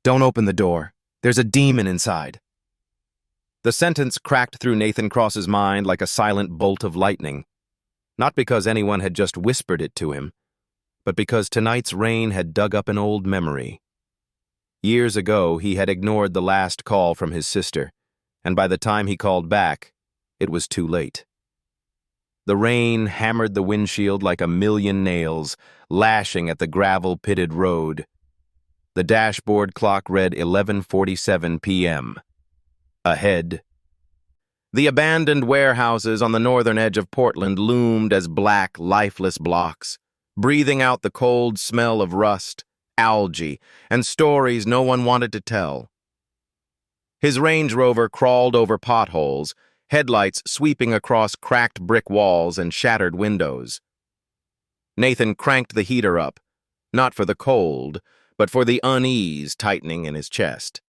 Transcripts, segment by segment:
Don't open the door. There's a demon inside. The sentence cracked through Nathan Cross's mind like a silent bolt of lightning. Not because anyone had just whispered it to him, but because tonight's rain had dug up an old memory. Years ago, he had ignored the last call from his sister, and by the time he called back, it was too late. The rain hammered the windshield like a million nails, lashing at the gravel-pitted road. The dashboard clock read 11:47 p.m. Ahead. The abandoned warehouses on the northern edge of Portland loomed as black, lifeless blocks, breathing out the cold smell of rust, algae, and stories no one wanted to tell. His Range Rover crawled over potholes, headlights sweeping across cracked brick walls and shattered windows. Nathan cranked the heater up, not for the cold, but for the unease tightening in his chest.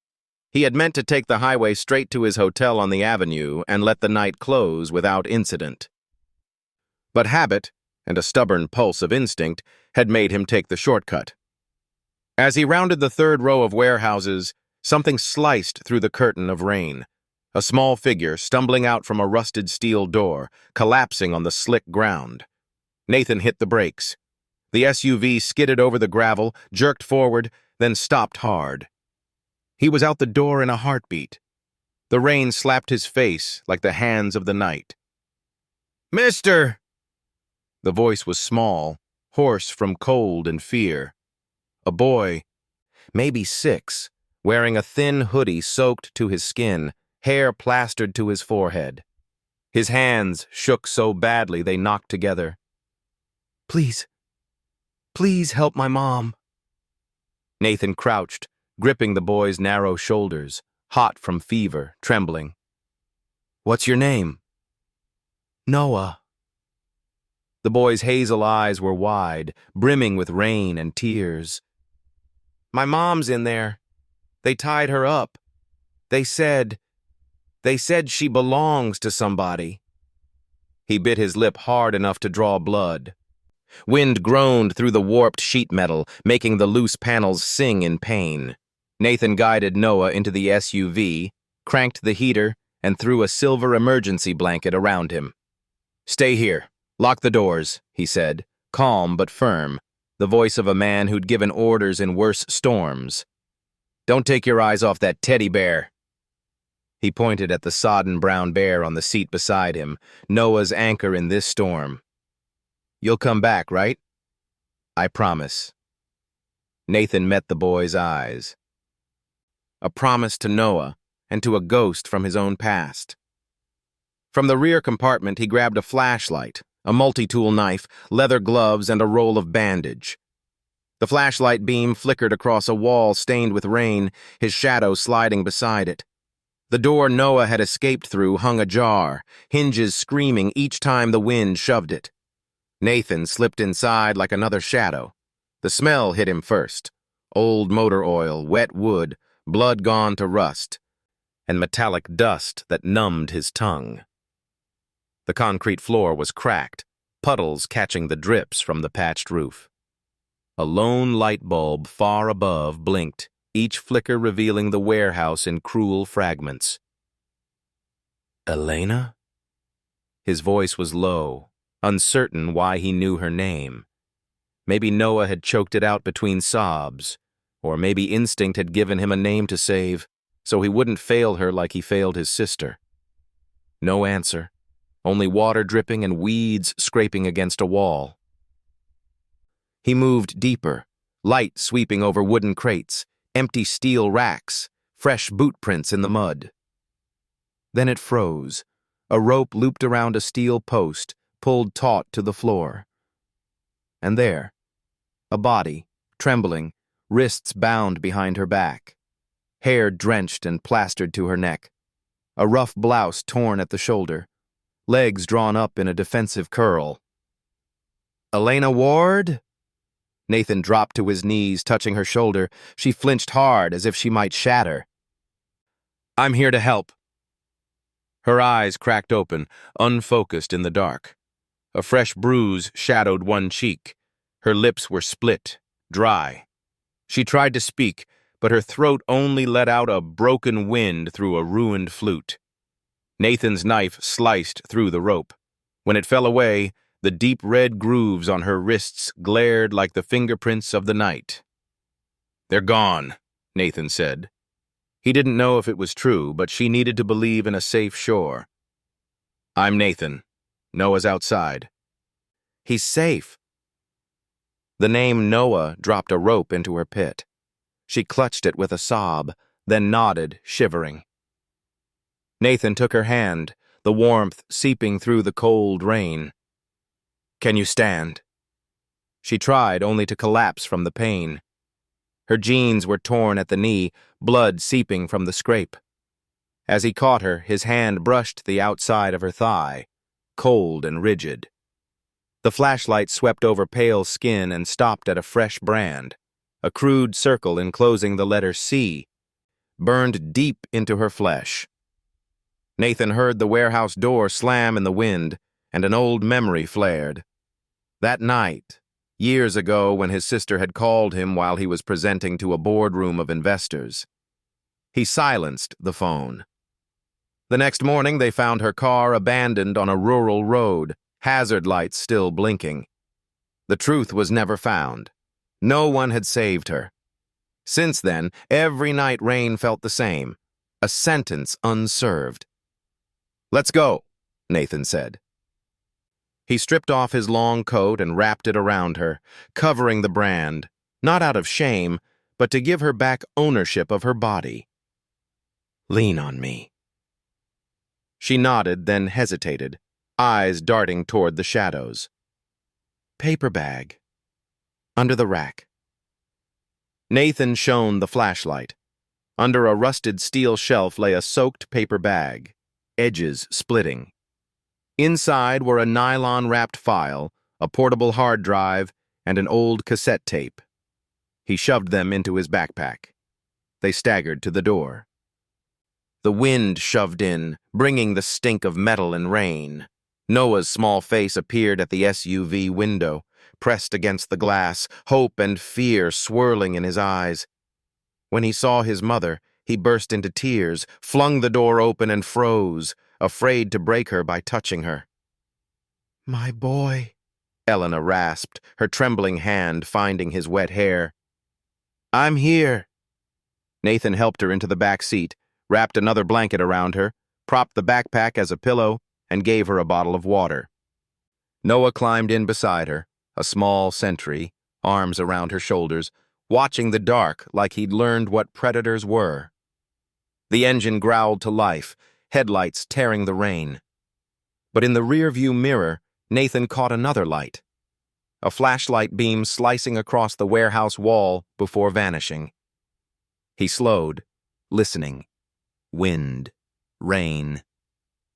He had meant to take the highway straight to his hotel on the avenue and let the night close without incident. But habit, and a stubborn pulse of instinct, had made him take the shortcut. As he rounded the third row of warehouses, something sliced through the curtain of rain. A small figure stumbling out from a rusted steel door, collapsing on the slick ground. Nathan hit the brakes. The SUV skidded over the gravel, jerked forward, then stopped hard. He was out the door in a heartbeat. The rain slapped his face like the hands of the night. "Mister!" The voice was small, hoarse from cold and fear. A boy, maybe 6, wearing a thin hoodie soaked to his skin, hair plastered to his forehead. His hands shook so badly they knocked together. Please help my mom." Nathan crouched, gripping the boy's narrow shoulders, hot from fever, trembling. "What's your name?" "Noah." The boy's hazel eyes were wide, brimming with rain and tears. "My mom's in there. They tied her up. They said she belongs to somebody." He bit his lip hard enough to draw blood. Wind groaned through the warped sheet metal, making the loose panels sing in pain. Nathan guided Noah into the SUV, cranked the heater, and threw a silver emergency blanket around him. "Stay here. Lock the doors," he said, calm but firm, the voice of a man who'd given orders in worse storms. "Don't take your eyes off that teddy bear." He pointed at the sodden brown bear on the seat beside him, Noah's anchor in this storm. "You'll come back, right?" "I promise." Nathan met the boy's eyes. A promise to Noah and to a ghost from his own past. From the rear compartment, he grabbed a flashlight, a multi-tool knife, leather gloves, and a roll of bandage. The flashlight beam flickered across a wall stained with rain, his shadow sliding beside it. The door Noah had escaped through hung ajar, hinges screaming each time the wind shoved it. Nathan slipped inside like another shadow. The smell hit him first. Old motor oil, wet wood, blood gone to rust, and metallic dust that numbed his tongue. The concrete floor was cracked, puddles catching the drips from the patched roof. A lone light bulb far above blinked, each flicker revealing the warehouse in cruel fragments. "Elena?" His voice was low, uncertain why he knew her name. Maybe Noah had choked it out between sobs, or maybe instinct had given him a name to save, so he wouldn't fail her like he failed his sister. No answer, only water dripping and weeds scraping against a wall. He moved deeper, light sweeping over wooden crates, empty steel racks, fresh boot prints in the mud. Then it froze. A rope looped around a steel post, pulled taut to the floor. And there, a body, trembling, wrists bound behind her back, hair drenched and plastered to her neck, a rough blouse torn at the shoulder, legs drawn up in a defensive curl. "Elena Ward?" Nathan dropped to his knees, touching her shoulder. She flinched hard, as if she might shatter. "I'm here to help." Her eyes cracked open, unfocused in the dark. A fresh bruise shadowed one cheek. Her lips were split, dry. She tried to speak, but her throat only let out a broken wind through a ruined flute. Nathan's knife sliced through the rope. When it fell away, the deep red grooves on her wrists glared like the fingerprints of the night. "They're gone," Nathan said. He didn't know if it was true, but she needed to believe in a safe shore. "I'm Nathan. Noah's outside." "He's safe." The name Noah dropped a rope into her pit. She clutched it with a sob, then nodded, shivering. Nathan took her hand, the warmth seeping through the cold rain. "Can you stand?" She tried, only to collapse from the pain. Her jeans were torn at the knee, blood seeping from the scrape. As he caught her, his hand brushed the outside of her thigh, cold and rigid. The flashlight swept over pale skin and stopped at a fresh brand, a crude circle enclosing the letter C, burned deep into her flesh. Nathan heard the warehouse door slam in the wind, and an old memory flared. That night, years ago when his sister had called him while he was presenting to a boardroom of investors. He silenced the phone. The next morning they found her car abandoned on a rural road, hazard lights still blinking. The truth was never found. No one had saved her. Since then, every night Rain felt the same, a sentence unserved. "Let's go," Nathan said. He stripped off his long coat and wrapped it around her, covering the brand, not out of shame, but to give her back ownership of her body. "Lean on me." She nodded, then hesitated, eyes darting toward the shadows. "Paper bag. Under the rack." Nathan shone the flashlight. Under a rusted steel shelf lay a soaked paper bag, edges splitting. Inside were a nylon-wrapped file, a portable hard drive, and an old cassette tape. He shoved them into his backpack. They staggered to the door. The wind shoved in, bringing the stink of metal and rain. Noah's small face appeared at the SUV window, pressed against the glass, hope and fear swirling in his eyes. When he saw his mother, he burst into tears, flung the door open and froze, afraid to break her by touching her. "My boy," Elena rasped, her trembling hand finding his wet hair. "I'm here." Nathan helped her into the back seat, wrapped another blanket around her, propped the backpack as a pillow, and gave her a bottle of water. Noah climbed in beside her, a small sentry, arms around her shoulders, watching the dark like he'd learned what predators were. The engine growled to life, headlights tearing the rain. But in the rearview mirror, Nathan caught another light, a flashlight beam slicing across the warehouse wall before vanishing. He slowed, listening. Wind, rain,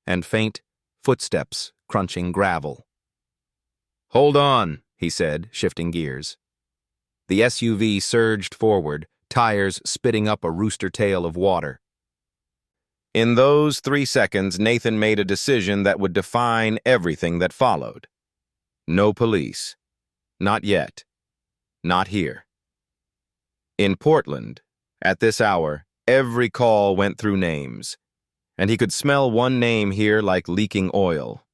and faint footsteps crunching gravel. "Hold on," he said, shifting gears. The SUV surged forward, tires spitting up a rooster tail of water. In those 3 seconds, Nathan made a decision that would define everything that followed. No police. Not yet. Not here. In Portland, at this hour, every call went through names, and he could smell one name here like leaking oil.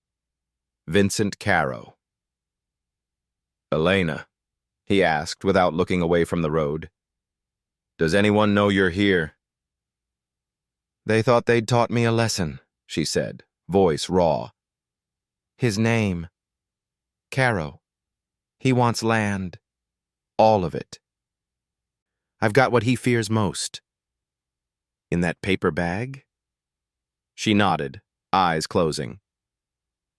Vincent Caro. "Elena," he asked without looking away from the road. "Does anyone know you're here?" "They thought they'd taught me a lesson," she said, voice raw. "His name. Caro. He wants land. All of it. I've got what he fears most." "In that paper bag?" She nodded, eyes closing.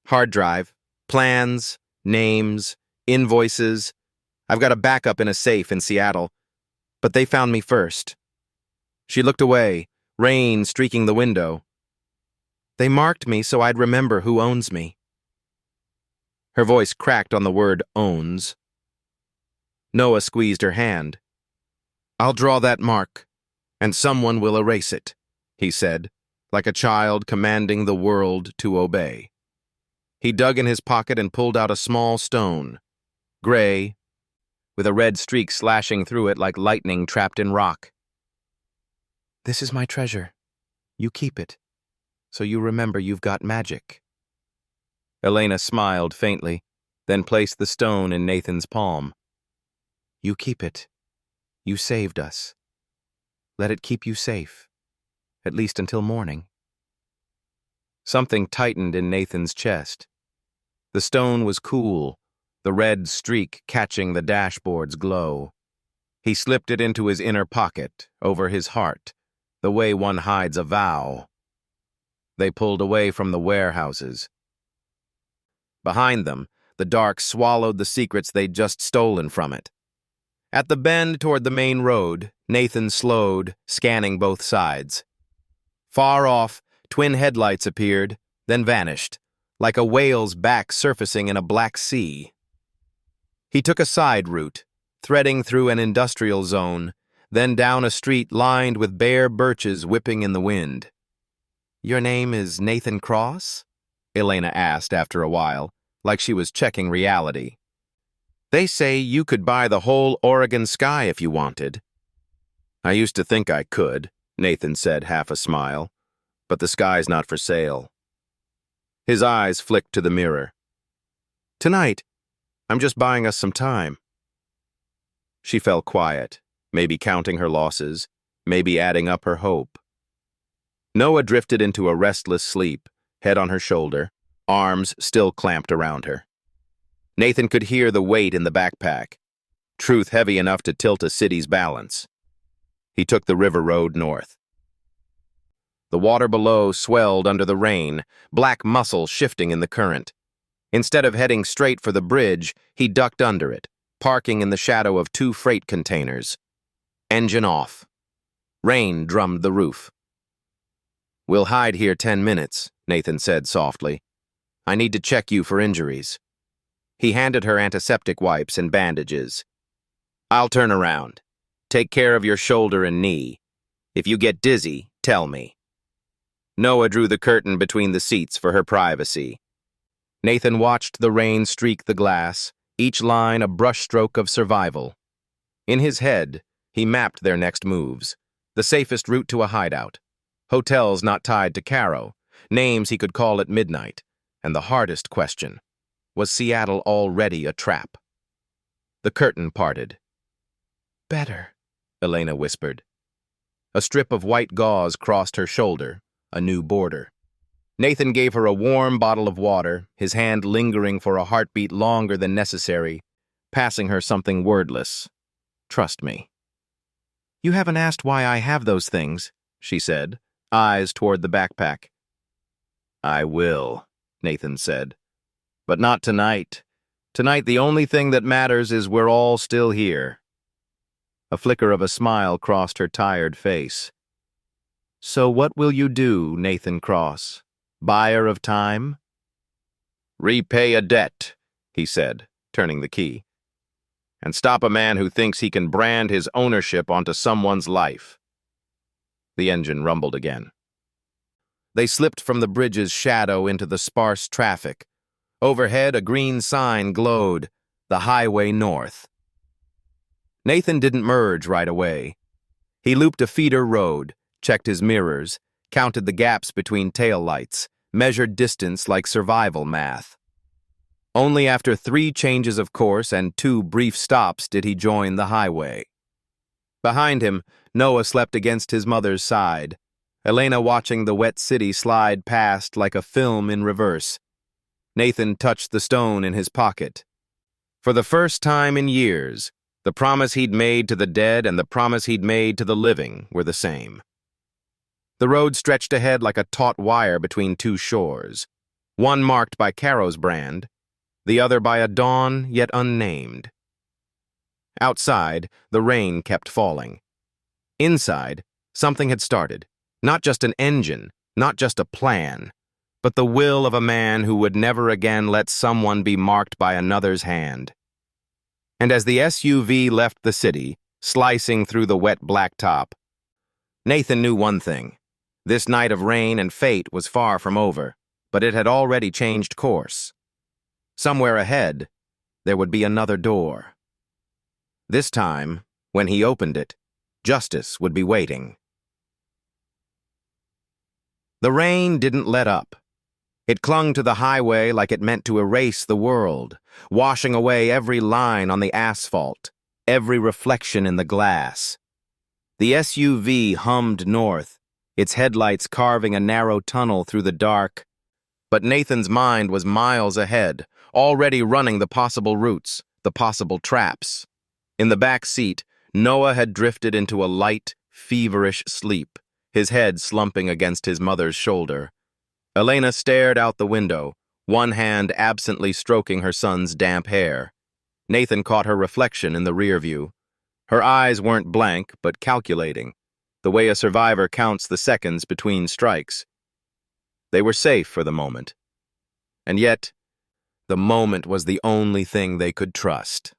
"Hard drive, plans, names, invoices. I've got a backup in a safe in Seattle, but they found me first." She looked away, rain streaking the window. "They marked me so I'd remember who owns me." Her voice cracked on the word owns. Noah squeezed her hand. "I'll draw that mark, and someone will erase it," he said, like a child commanding the world to obey. He dug in his pocket and pulled out a small stone, gray, with a red streak slashing through it like lightning trapped in rock. This is my treasure. You keep it, so you remember you've got magic. Elena smiled faintly, then placed the stone in Nathan's palm. You keep it. You saved us. Let it keep you safe, at least until morning. Something tightened in Nathan's chest. The stone was cool, the red streak catching the dashboard's glow. He slipped it into his inner pocket, over his heart, the way one hides a vow. They pulled away from the warehouses. Behind them, the dark swallowed the secrets they'd just stolen from it. At the bend toward the main road, Nathan slowed, scanning both sides. Far off, twin headlights appeared, then vanished, like a whale's back surfacing in a black sea. He took a side route, threading through an industrial zone, then down a street lined with bare birches whipping in the wind. Your name is Nathan Cross? Elena asked after a while, like she was checking reality. They say you could buy the whole Oregon sky if you wanted. I used to think I could, Nathan said, half a smile, but the sky's not for sale. His eyes flicked to the mirror. Tonight, I'm just buying us some time. She fell quiet, maybe counting her losses, maybe adding up her hope. Noah drifted into a restless sleep, head on her shoulder, arms still clamped around her. Nathan could hear the weight in the backpack, truth heavy enough to tilt a city's balance. He took the river road north. The water below swelled under the rain, black muscle shifting in the current. Instead of heading straight for the bridge, he ducked under it, parking in the shadow of 2 freight containers. Engine off. Rain drummed the roof. We'll hide here 10 minutes, Nathan said softly. I need to check you for injuries. He handed her antiseptic wipes and bandages. I'll turn around. Take care of your shoulder and knee. If you get dizzy, tell me. Noah drew the curtain between the seats for her privacy. Nathan watched the rain streak the glass, each line a brushstroke of survival. In his head, he mapped their next moves, the safest route to a hideout, hotels not tied to Caro, names he could call at midnight, and the hardest question, was Seattle already a trap? The curtain parted. Better, Elena whispered. A strip of white gauze crossed her shoulder, a new border. Nathan gave her a warm bottle of water, his hand lingering for a heartbeat longer than necessary, passing her something wordless. Trust me. You haven't asked why I have those things, she said, eyes toward the backpack. I will, Nathan said. But not tonight. Tonight the only thing that matters is we're all still here. A flicker of a smile crossed her tired face. So what will you do, Nathan Cross? Buyer of time? Repay a debt, he said, turning the key. And stop a man who thinks he can brand his ownership onto someone's life. The engine rumbled again. They slipped from the bridge's shadow into the sparse traffic. Overhead, a green sign glowed, the highway north. Nathan didn't merge right away. He looped a feeder road, checked his mirrors, counted the gaps between taillights, measured distance like survival math. Only after 3 changes of course and 2 brief stops did he join the highway. Behind him, Noah slept against his mother's side, Elena watching the wet city slide past like a film in reverse. Nathan touched the stone in his pocket. For the first time in years, the promise he'd made to the dead and the promise he'd made to the living were the same. The road stretched ahead like a taut wire between 2 shores, one marked by Caro's brand, the other by a dawn yet unnamed. Outside, the rain kept falling. Inside, something had started, not just an engine, not just a plan, but the will of a man who would never again let someone be marked by another's hand. And as the SUV left the city, slicing through the wet blacktop, Nathan knew one thing. This night of rain and fate was far from over, but it had already changed course. Somewhere ahead, there would be another door. This time, when he opened it, justice would be waiting. The rain didn't let up. It clung to the highway like it meant to erase the world, washing away every line on the asphalt, every reflection in the glass. The SUV hummed north, its headlights carving a narrow tunnel through the dark. But Nathan's mind was miles ahead, already running the possible routes, the possible traps. In the back seat, Noah had drifted into a light, feverish sleep, his head slumping against his mother's shoulder. Elena stared out the window, one hand absently stroking her son's damp hair. Nathan caught her reflection in the rear view. Her eyes weren't blank, but calculating, the way a survivor counts the seconds between strikes. They were safe for the moment. And yet, the moment was the only thing they could trust.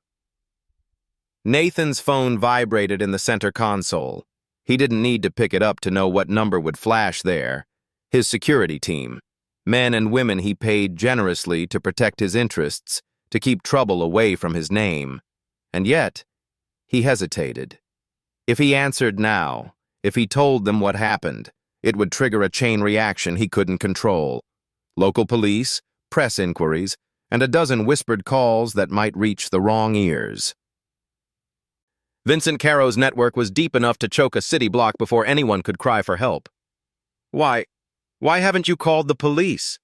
Nathan's phone vibrated in the center console. He didn't need to pick it up to know what number would flash there. His security team, men and women he paid generously to protect his interests, to keep trouble away from his name. And yet, he hesitated. If he answered now, if he told them what happened, it would trigger a chain reaction he couldn't control. Local police, press inquiries, and a dozen whispered calls that might reach the wrong ears. Vincent Caro's network was deep enough to choke a city block before anyone could cry for help. Why haven't you called the police?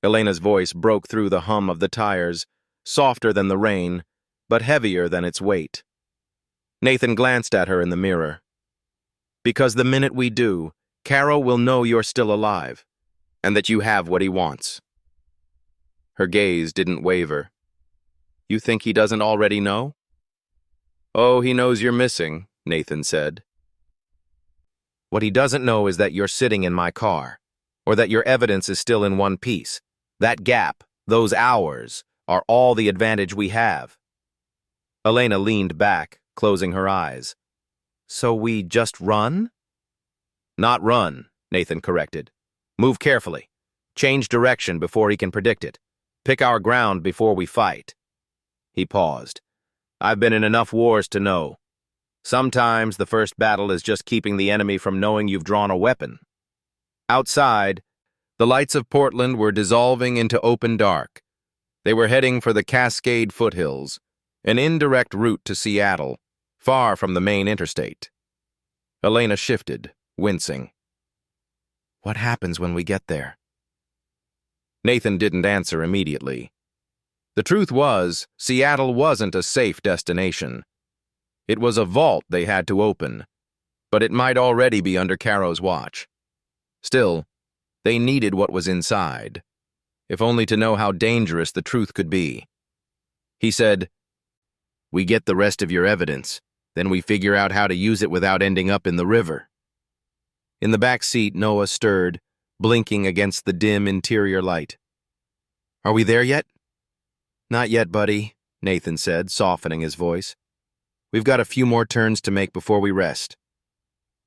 Elena's voice broke through the hum of the tires, softer than the rain, but heavier than its weight. Nathan glanced at her in the mirror. Because the minute we do, Caro will know you're still alive, and that you have what he wants. Her gaze didn't waver. You think he doesn't already know? Oh, he knows you're missing, Nathan said. What he doesn't know is that you're sitting in my car, or that your evidence is still in one piece. That gap, those hours, are all the advantage we have. Elena leaned back, closing her eyes. So we just run? Not run, Nathan corrected. Move carefully. Change direction before he can predict it. Pick our ground before we fight. He paused. I've been in enough wars to know. Sometimes the first battle is just keeping the enemy from knowing you've drawn a weapon. Outside, the lights of Portland were dissolving into open dark. They were heading for the Cascade foothills, an indirect route to Seattle, far from the main interstate. Elena shifted, wincing. What happens when we get there? Nathan didn't answer immediately. The truth was, Seattle wasn't a safe destination. It was a vault they had to open, but it might already be under Caro's watch. Still, they needed what was inside, if only to know how dangerous the truth could be. He said, We get the rest of your evidence, then we figure out how to use it without ending up in the river. In the back seat, Noah stirred, blinking against the dim interior light. Are we there yet? Not yet, buddy, Nathan said, softening his voice. We've got a few more turns to make before we rest.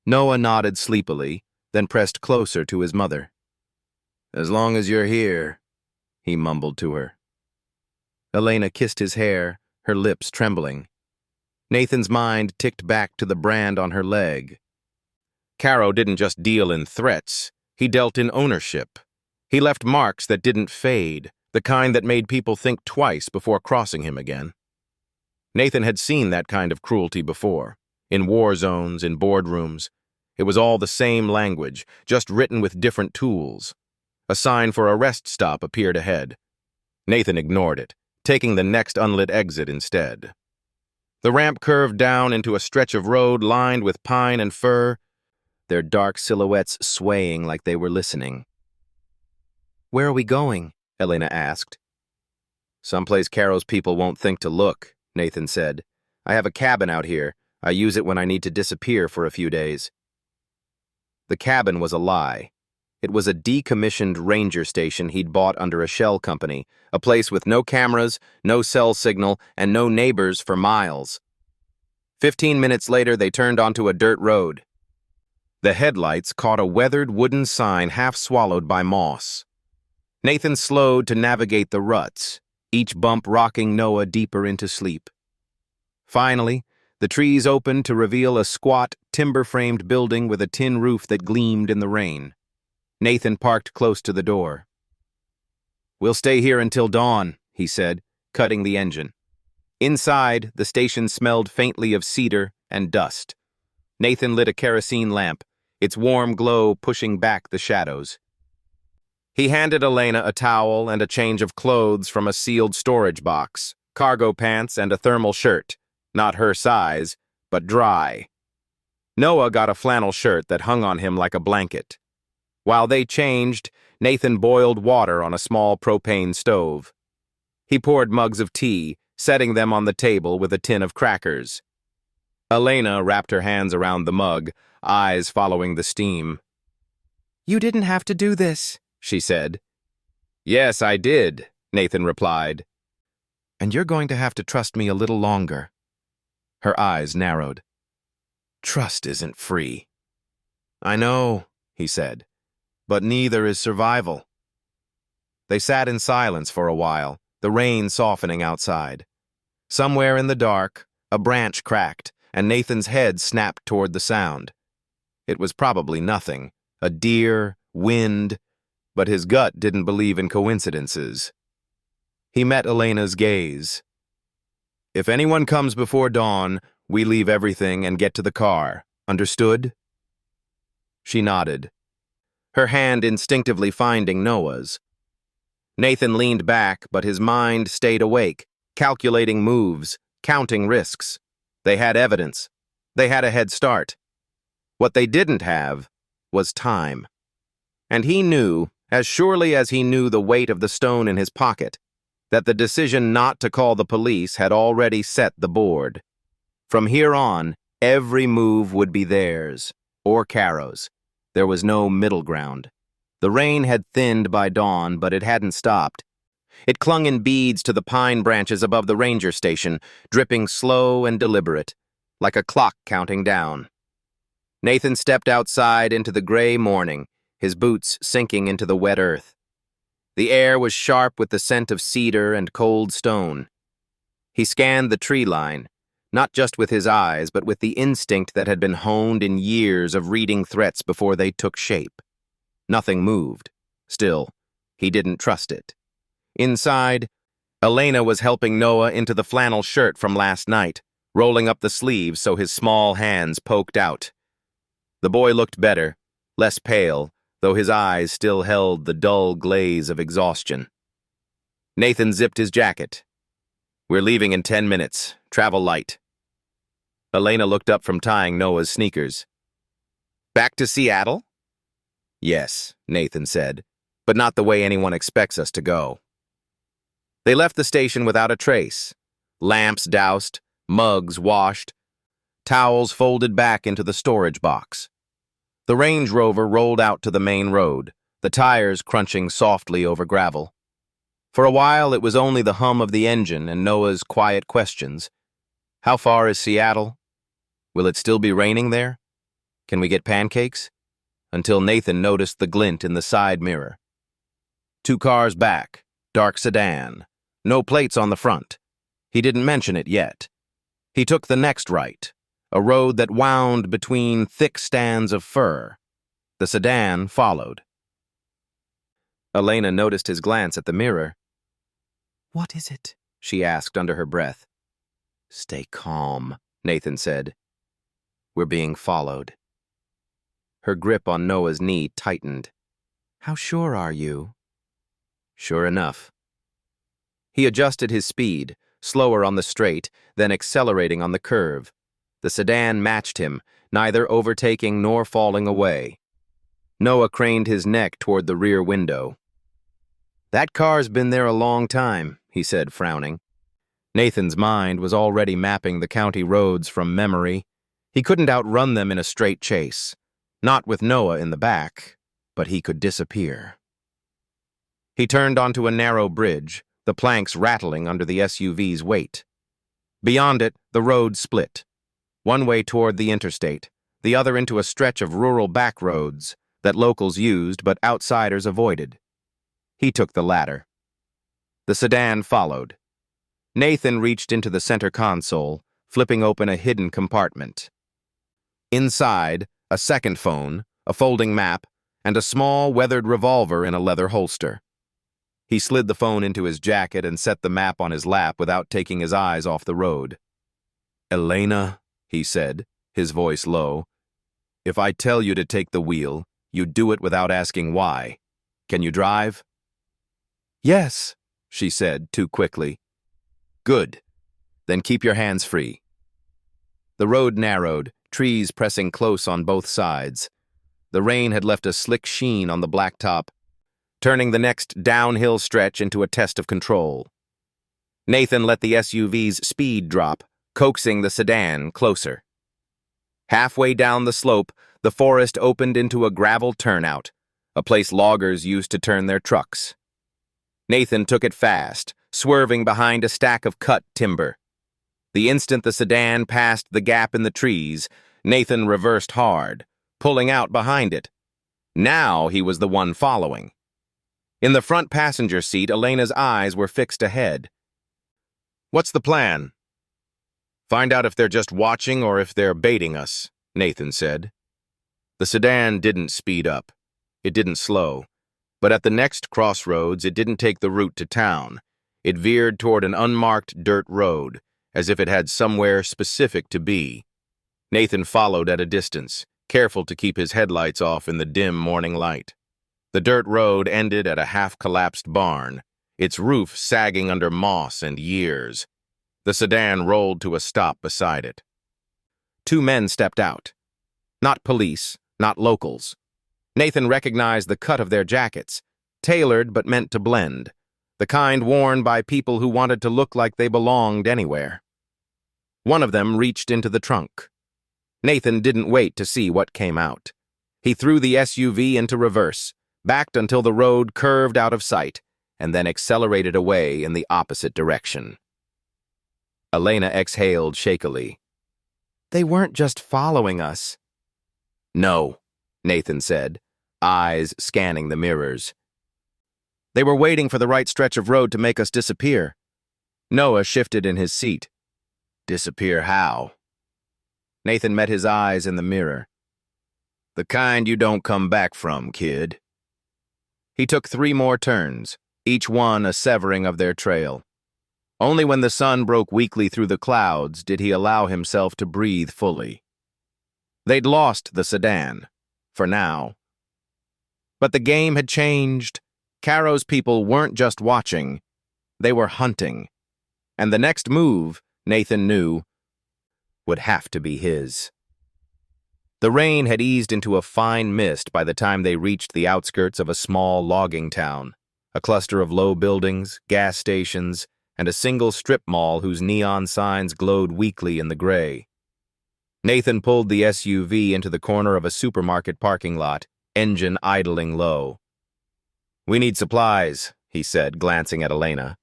Noah nodded sleepily, then pressed closer to his mother. As long as you're here, he mumbled to her. Elena kissed his hair, her lips trembling. Nathan's mind ticked back to the brand on her leg. Caro didn't just deal in threats, he dealt in ownership. He left marks that didn't fade, the kind that made people think twice before crossing him again. Nathan had seen that kind of cruelty before, in war zones, in boardrooms. It was all the same language, just written with different tools. A sign for a rest stop appeared ahead. Nathan ignored it, taking the next unlit exit instead. The ramp curved down into a stretch of road lined with pine and fir, their dark silhouettes swaying like they were listening. Where are we going? Elena asked. Someplace Caro's people won't think to look, Nathan said. I have a cabin out here. I use it when I need to disappear for a few days. The cabin was a lie. It was a decommissioned ranger station he'd bought under a shell company, a place with no cameras, no cell signal, and no neighbors for miles. 15 minutes later, they turned onto a dirt road. The headlights caught a weathered wooden sign half swallowed by moss. Nathan slowed to navigate the ruts, each bump rocking Noah deeper into sleep. Finally, the trees opened to reveal a squat, timber-framed building with a tin roof that gleamed in the rain. Nathan parked close to the door. "We'll stay here until dawn," he said, cutting the engine. Inside, the station smelled faintly of cedar and dust. Nathan lit a kerosene lamp, its warm glow pushing back the shadows. He handed Elena a towel and a change of clothes from a sealed storage box, cargo pants and a thermal shirt, not her size, but dry. Noah got a flannel shirt that hung on him like a blanket. While they changed, Nathan boiled water on a small propane stove. He poured mugs of tea, setting them on the table with a tin of crackers. Elena wrapped her hands around the mug, eyes following the steam. "You didn't have to do this," she said. "Yes, I did," Nathan replied. "And you're going to have to trust me a little longer." Her eyes narrowed. "Trust isn't free." "I know," he said, "but neither is survival." They sat in silence for a while, the rain softening outside. Somewhere in the dark, a branch cracked, and Nathan's head snapped toward the sound. It was probably nothing, a deer, wind, but his gut didn't believe in coincidences. He met Elena's gaze. "If anyone comes before dawn, we leave everything and get to the car. Understood?" She nodded, her hand instinctively finding Noah's. Nathan leaned back, but his mind stayed awake, calculating moves, counting risks. They had evidence. They had a head start. What they didn't have was time. And he knew, as surely as he knew the weight of the stone in his pocket, that the decision not to call the police had already set the board. From here on, every move would be theirs, or Caro's. There was no middle ground. The rain had thinned by dawn, but it hadn't stopped. It clung in beads to the pine branches above the ranger station, dripping slow and deliberate, like a clock counting down. Nathan stepped outside into the gray morning, his boots sinking into the wet earth. The air was sharp with the scent of cedar and cold stone. He scanned the tree line, not just with his eyes, but with the instinct that had been honed in years of reading threats before they took shape. Nothing moved. Still, he didn't trust it. Inside, Elena was helping Noah into the flannel shirt from last night, rolling up the sleeves so his small hands poked out. The boy looked better, less pale, though his eyes still held the dull glaze of exhaustion. Nathan zipped his jacket. "We're leaving in 10 minutes. Travel light." Elena looked up from tying Noah's sneakers. "Back to Seattle?" "Yes," Nathan said, "but not the way anyone expects us to go." They left the station without a trace. Lamps doused, mugs washed, towels folded back into the storage box. The Range Rover rolled out to the main road, the tires crunching softly over gravel. For a while, it was only the hum of the engine and Noah's quiet questions. "How far is Seattle? Will it still be raining there? Can we get pancakes?" Until Nathan noticed the glint in the side mirror. 2 cars back, dark sedan, no plates on the front. He didn't mention it yet. He took the next right, a road that wound between thick stands of fir. The sedan followed. Elena noticed his glance at the mirror. "What is it?" she asked under her breath. "Stay calm," Nathan said. "We're being followed." Her grip on Noah's knee tightened. "How sure are you?" "Sure enough." He adjusted his speed, slower on the straight, then accelerating on the curve. The sedan matched him, neither overtaking nor falling away. Noah craned his neck toward the rear window. "That car's been there a long time," he said, frowning. Nathan's mind was already mapping the county roads from memory. He couldn't outrun them in a straight chase. Not with Noah in the back, but he could disappear. He turned onto a narrow bridge, the planks rattling under the SUV's weight. Beyond it, the road split. One way toward the interstate, the other into a stretch of rural back roads that locals used but outsiders avoided. He took the latter. The sedan followed. Nathan reached into the center console, flipping open a hidden compartment. Inside, a second phone, a folding map, and a small, weathered revolver in a leather holster. He slid the phone into his jacket and set the map on his lap without taking his eyes off the road. "Elena," he said, his voice low, "if I tell you to take the wheel, you do it without asking why. Can you drive?" "Yes," she said, too quickly. "Good. Then keep your hands free." The road narrowed, trees pressing close on both sides. The rain had left a slick sheen on the blacktop, turning the next downhill stretch into a test of control. Nathan let the SUV's speed drop, coaxing the sedan closer. Halfway down the slope, the forest opened into a gravel turnout, a place loggers used to turn their trucks. Nathan took it fast, swerving behind a stack of cut timber. The instant the sedan passed the gap in the trees, Nathan reversed hard, pulling out behind it. Now he was the one following. In the front passenger seat, Elena's eyes were fixed ahead. "What's the plan?" "Find out if they're just watching or if they're baiting us," Nathan said. The sedan didn't speed up. It didn't slow. But at the next crossroads, it didn't take the route to town. It veered toward an unmarked dirt road, as if it had somewhere specific to be. Nathan followed at a distance, careful to keep his headlights off in the dim morning light. The dirt road ended at a half-collapsed barn, its roof sagging under moss and years. The sedan rolled to a stop beside it. Two men stepped out. Not police, not locals. Nathan recognized the cut of their jackets, tailored but meant to blend, the kind worn by people who wanted to look like they belonged anywhere. One of them reached into the trunk. Nathan didn't wait to see what came out. He threw the SUV into reverse, backed until the road curved out of sight, and then accelerated away in the opposite direction. Elena exhaled shakily. "They weren't just following us." "No," Nathan said, eyes scanning the mirrors. "They were waiting for the right stretch of road to make us disappear." Noah shifted in his seat. "Disappear how?" Nathan met his eyes in the mirror. "The kind you don't come back from, kid." He took 3 more turns, each one a severing of their trail. Only when the sun broke weakly through the clouds did he allow himself to breathe fully. They'd lost the sedan, for now. But the game had changed. Caro's people weren't just watching, they were hunting. And the next move, Nathan knew, would have to be his. The rain had eased into a fine mist by the time they reached the outskirts of a small logging town, a cluster of low buildings, gas stations, and a single strip mall whose neon signs glowed weakly in the gray. Nathan pulled the SUV into the corner of a supermarket parking lot, engine idling low. "We need supplies," he said, glancing at Elena.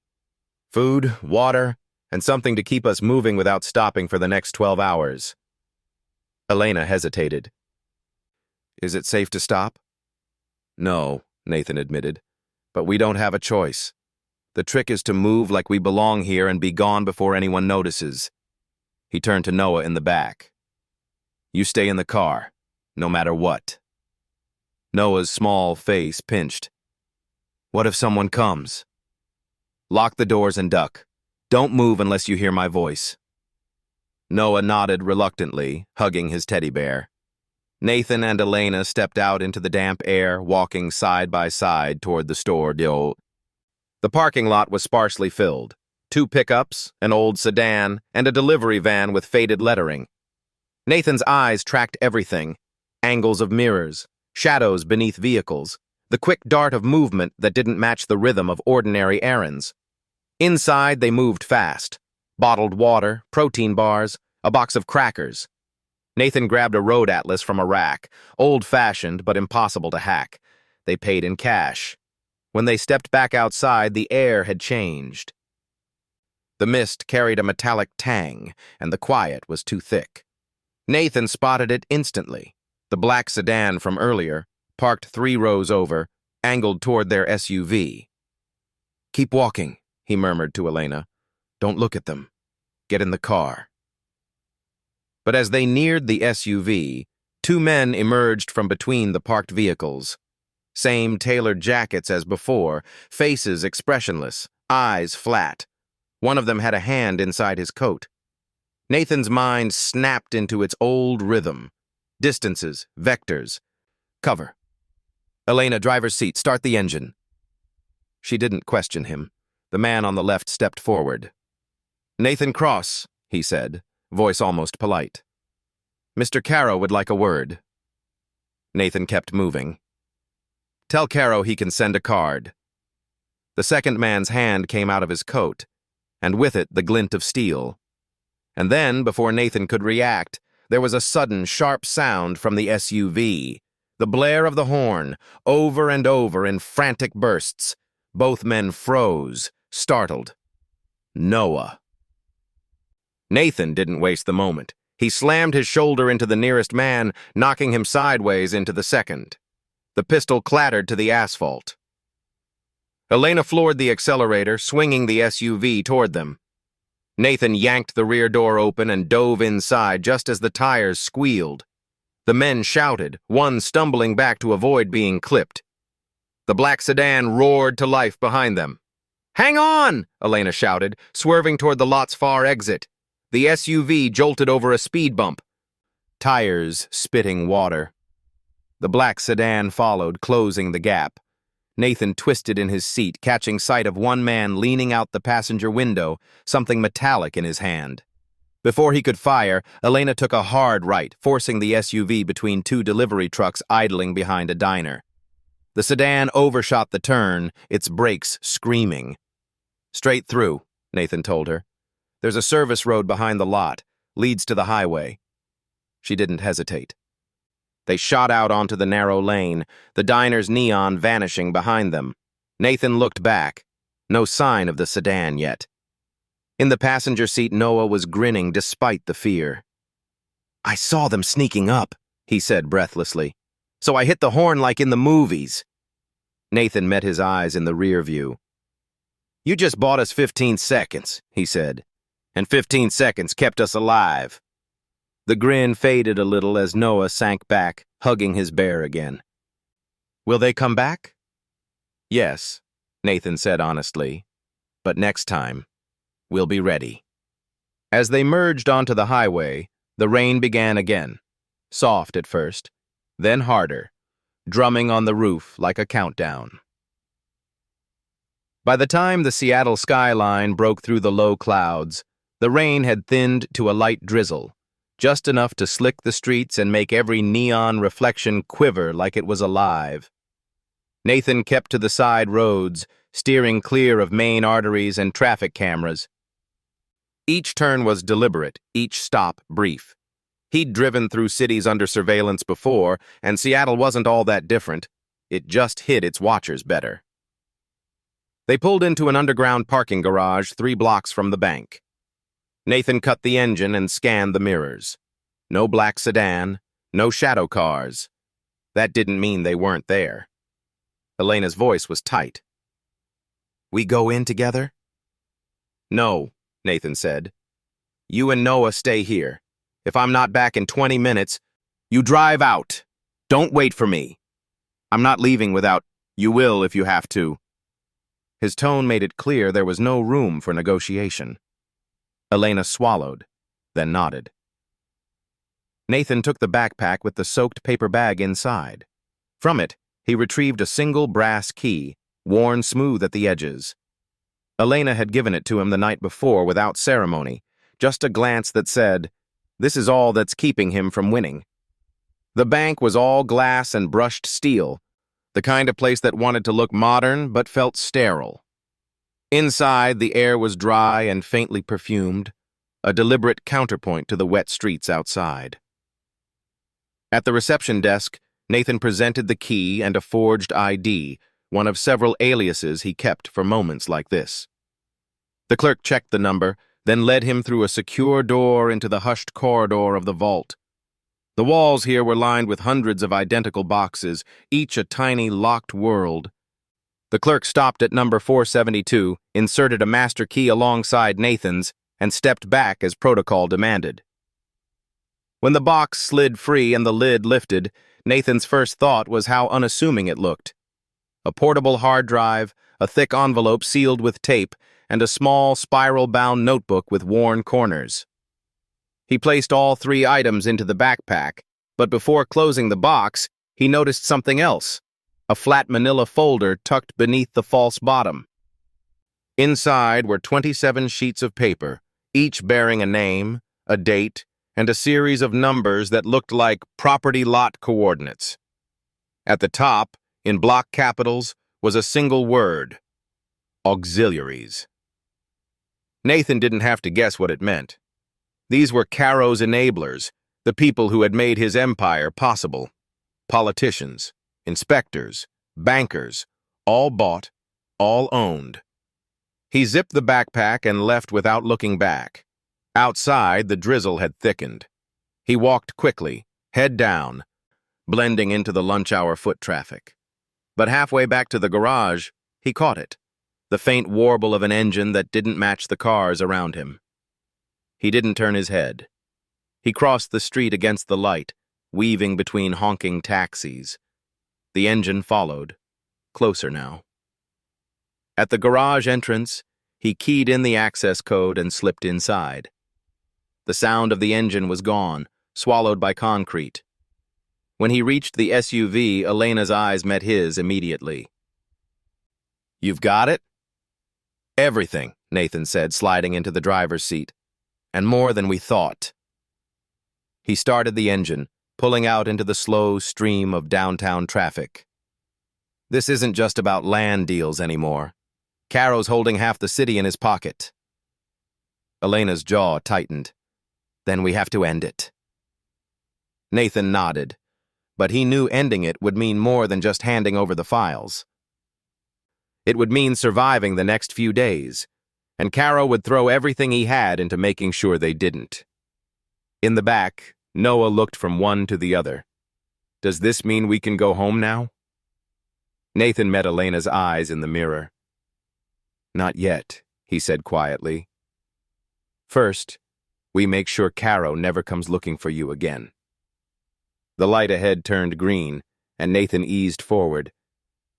"Food, water, and something to keep us moving without stopping for the next 12 hours. Elena hesitated. "Is it safe to stop?" "No," Nathan admitted, "but we don't have a choice. The trick is to move like we belong here and be gone before anyone notices." He turned to Noah in the back. "You stay in the car, no matter what." Noah's small face pinched. "What if someone comes?" "Lock the doors and duck. Don't move unless you hear my voice." Noah nodded reluctantly, hugging his teddy bear. Nathan and Elena stepped out into the damp air, walking side by side toward the store. The parking lot was sparsely filled. 2 pickups, an old sedan, and a delivery van with faded lettering. Nathan's eyes tracked everything: angles of mirrors, shadows beneath vehicles, the quick dart of movement that didn't match the rhythm of ordinary errands. Inside, they moved fast. Bottled water, protein bars, a box of crackers. Nathan grabbed a road atlas from a rack, old-fashioned but impossible to hack. They paid in cash. When they stepped back outside, the air had changed. The mist carried a metallic tang, and the quiet was too thick. Nathan spotted it instantly. The black sedan from earlier, parked 3 rows over, angled toward their SUV. "Keep walking," he murmured to Elena. "Don't look at them. Get in the car." But as they neared the SUV, 2 men emerged from between the parked vehicles, Same tailored jackets as before, faces expressionless, eyes flat. One of them had a hand inside his coat. Nathan's mind snapped into its old rhythm. Distances, vectors, cover. Elena, driver's seat, start the engine. She didn't question him. The man on the left stepped forward. Nathan Cross, he said, voice almost polite. Mr. Caro would like a word. Nathan kept moving. Tell Caro he can send a card. The second man's hand came out of his coat, and with it the glint of steel. And then, before Nathan could react, there was a sudden, sharp sound from the SUV. The blare of the horn, over and over in frantic bursts. Both men froze, startled. Noah. Nathan didn't waste the moment. He slammed his shoulder into the nearest man, knocking him sideways into the second. The pistol clattered to the asphalt. Elena floored the accelerator, swinging the SUV toward them. Nathan yanked the rear door open and dove inside just as the tires squealed. The men shouted, one stumbling back to avoid being clipped. The black sedan roared to life behind them. Hang on! Elena shouted, swerving toward the lot's far exit. The SUV jolted over a speed bump. Tires spitting water. The black sedan followed, closing the gap. Nathan twisted in his seat, catching sight of one man leaning out the passenger window, something metallic in his hand. Before he could fire, Elena took a hard right, forcing the SUV between two delivery trucks idling behind a diner. The sedan overshot the turn, its brakes screaming. Straight through, Nathan told her. There's a service road behind the lot, leads to the highway. She didn't hesitate. They shot out onto the narrow lane, the diner's neon vanishing behind them. Nathan looked back. No sign of the sedan yet. In the passenger seat, Noah was grinning despite the fear. I saw them sneaking up, he said breathlessly. So I hit the horn like in the movies. Nathan met his eyes in the rear view. You just bought us 15 seconds, he said. And 15 seconds kept us alive. The grin faded a little as Noah sank back, hugging his bear again. Will they come back? Yes, Nathan said honestly. But next time, we'll be ready. As they merged onto the highway, the rain began again. Soft at first, then harder, drumming on the roof like a countdown. By the time the Seattle skyline broke through the low clouds, the rain had thinned to a light drizzle, just enough to slick the streets and make every neon reflection quiver like it was alive. Nathan kept to the side roads, steering clear of main arteries and traffic cameras. Each turn was deliberate, each stop brief. He'd driven through cities under surveillance before, and Seattle wasn't all that different. It just hid its watchers better. They pulled into an underground parking garage 3 blocks from the bank. Nathan cut the engine and scanned the mirrors. No black sedan, no shadow cars. That didn't mean they weren't there. Elena's voice was tight. We go in together? No, Nathan said. You and Noah stay here. If I'm not back in 20 minutes, you drive out. Don't wait for me. I'm not leaving without, you will if you have to. His tone made it clear there was no room for negotiation. Elena swallowed, then nodded. Nathan took the backpack with the soaked paper bag inside. From it, he retrieved a single brass key, worn smooth at the edges. Elena had given it to him the night before without ceremony, just a glance that said, this is all that's keeping him from winning. The bank was all glass and brushed steel, the kind of place that wanted to look modern but felt sterile. Inside, the air was dry and faintly perfumed, a deliberate counterpoint to the wet streets outside. At the reception desk, Nathan presented the key and a forged ID, one of several aliases he kept for moments like this. The clerk checked the number, then led him through a secure door into the hushed corridor of the vault. The walls here were lined with hundreds of identical boxes, each a tiny locked world. The clerk stopped at number 472, inserted a master key alongside Nathan's, and stepped back as protocol demanded. When the box slid free and the lid lifted, Nathan's first thought was how unassuming it looked. A portable hard drive, a thick envelope sealed with tape, and a small, spiral-bound notebook with worn corners. He placed all three items into the backpack, but before closing the box, he noticed something else, a flat manila folder tucked beneath the false bottom. Inside were 27 sheets of paper, each bearing a name, a date, and a series of numbers that looked like property lot coordinates. At the top, in block capitals, was a single word: auxiliaries. Nathan didn't have to guess what it meant. These were Caro's enablers, the people who had made his empire possible. Politicians, inspectors, bankers, all bought, all owned. He zipped the backpack and left without looking back. Outside, the drizzle had thickened. He walked quickly, head down, blending into the lunch-hour foot traffic. But halfway back to the garage, he caught it, the faint warble of an engine that didn't match the cars around him. He didn't turn his head. He crossed the street against the light, weaving between honking taxis. The engine followed, closer now. At the garage entrance, he keyed in the access code and slipped inside. The sound of the engine was gone, swallowed by concrete. When he reached the SUV, Elena's eyes met his immediately. "You've got it?" "Everything," Nathan said, sliding into the driver's seat. "And more than we thought." He started the engine, pulling out into the slow stream of downtown traffic. This isn't just about land deals anymore. Caro's holding half the city in his pocket. Elena's jaw tightened. "Then we have to end it." Nathan nodded, but he knew ending it would mean more than just handing over the files. It would mean surviving the next few days, and Caro would throw everything he had into making sure they didn't. In the back, Noah looked from one to the other. "Does this mean we can go home now?" Nathan met Elena's eyes in the mirror. "Not yet," he said quietly. "First, we make sure Caro never comes looking for you again." The light ahead turned green, and Nathan eased forward.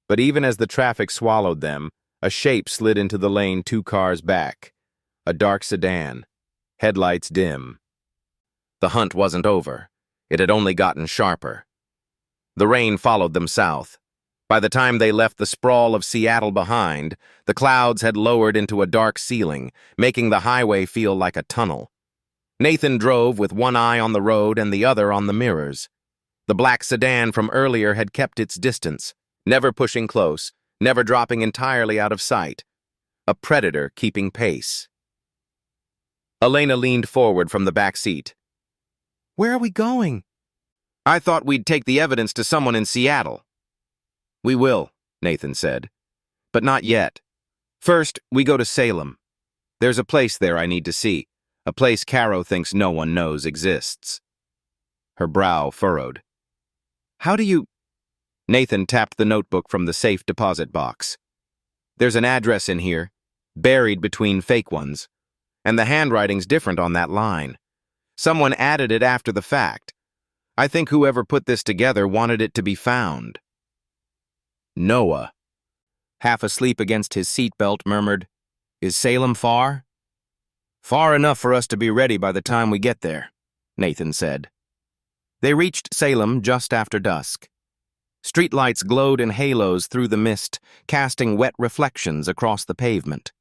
But even as the traffic swallowed them, a shape slid into the lane 2 cars back. A dark sedan, headlights dim. The hunt wasn't over. It had only gotten sharper. The rain followed them south. By the time they left the sprawl of Seattle behind, the clouds had lowered into a dark ceiling, making the highway feel like a tunnel. Nathan drove with one eye on the road and the other on the mirrors. The black sedan from earlier had kept its distance, never pushing close, never dropping entirely out of sight. A predator keeping pace. Elena leaned forward from the back seat. "Where are we going?" "I thought we'd take the evidence to someone in Seattle." "We will," Nathan said. "But not yet. First, we go to Salem. There's a place there I need to see, a place Caro thinks no one knows exists." Her brow furrowed. "How do you—" Nathan tapped the notebook from the safe deposit box. "There's an address in here, buried between fake ones, and the handwriting's different on that line. Someone added it after the fact. I think whoever put this together wanted it to be found." Noah, half asleep against his seatbelt, murmured, "Is Salem far?" "Far enough for us to be ready by the time we get there," Nathan said. They reached Salem just after dusk. Streetlights glowed in halos through the mist, casting wet reflections across the pavement.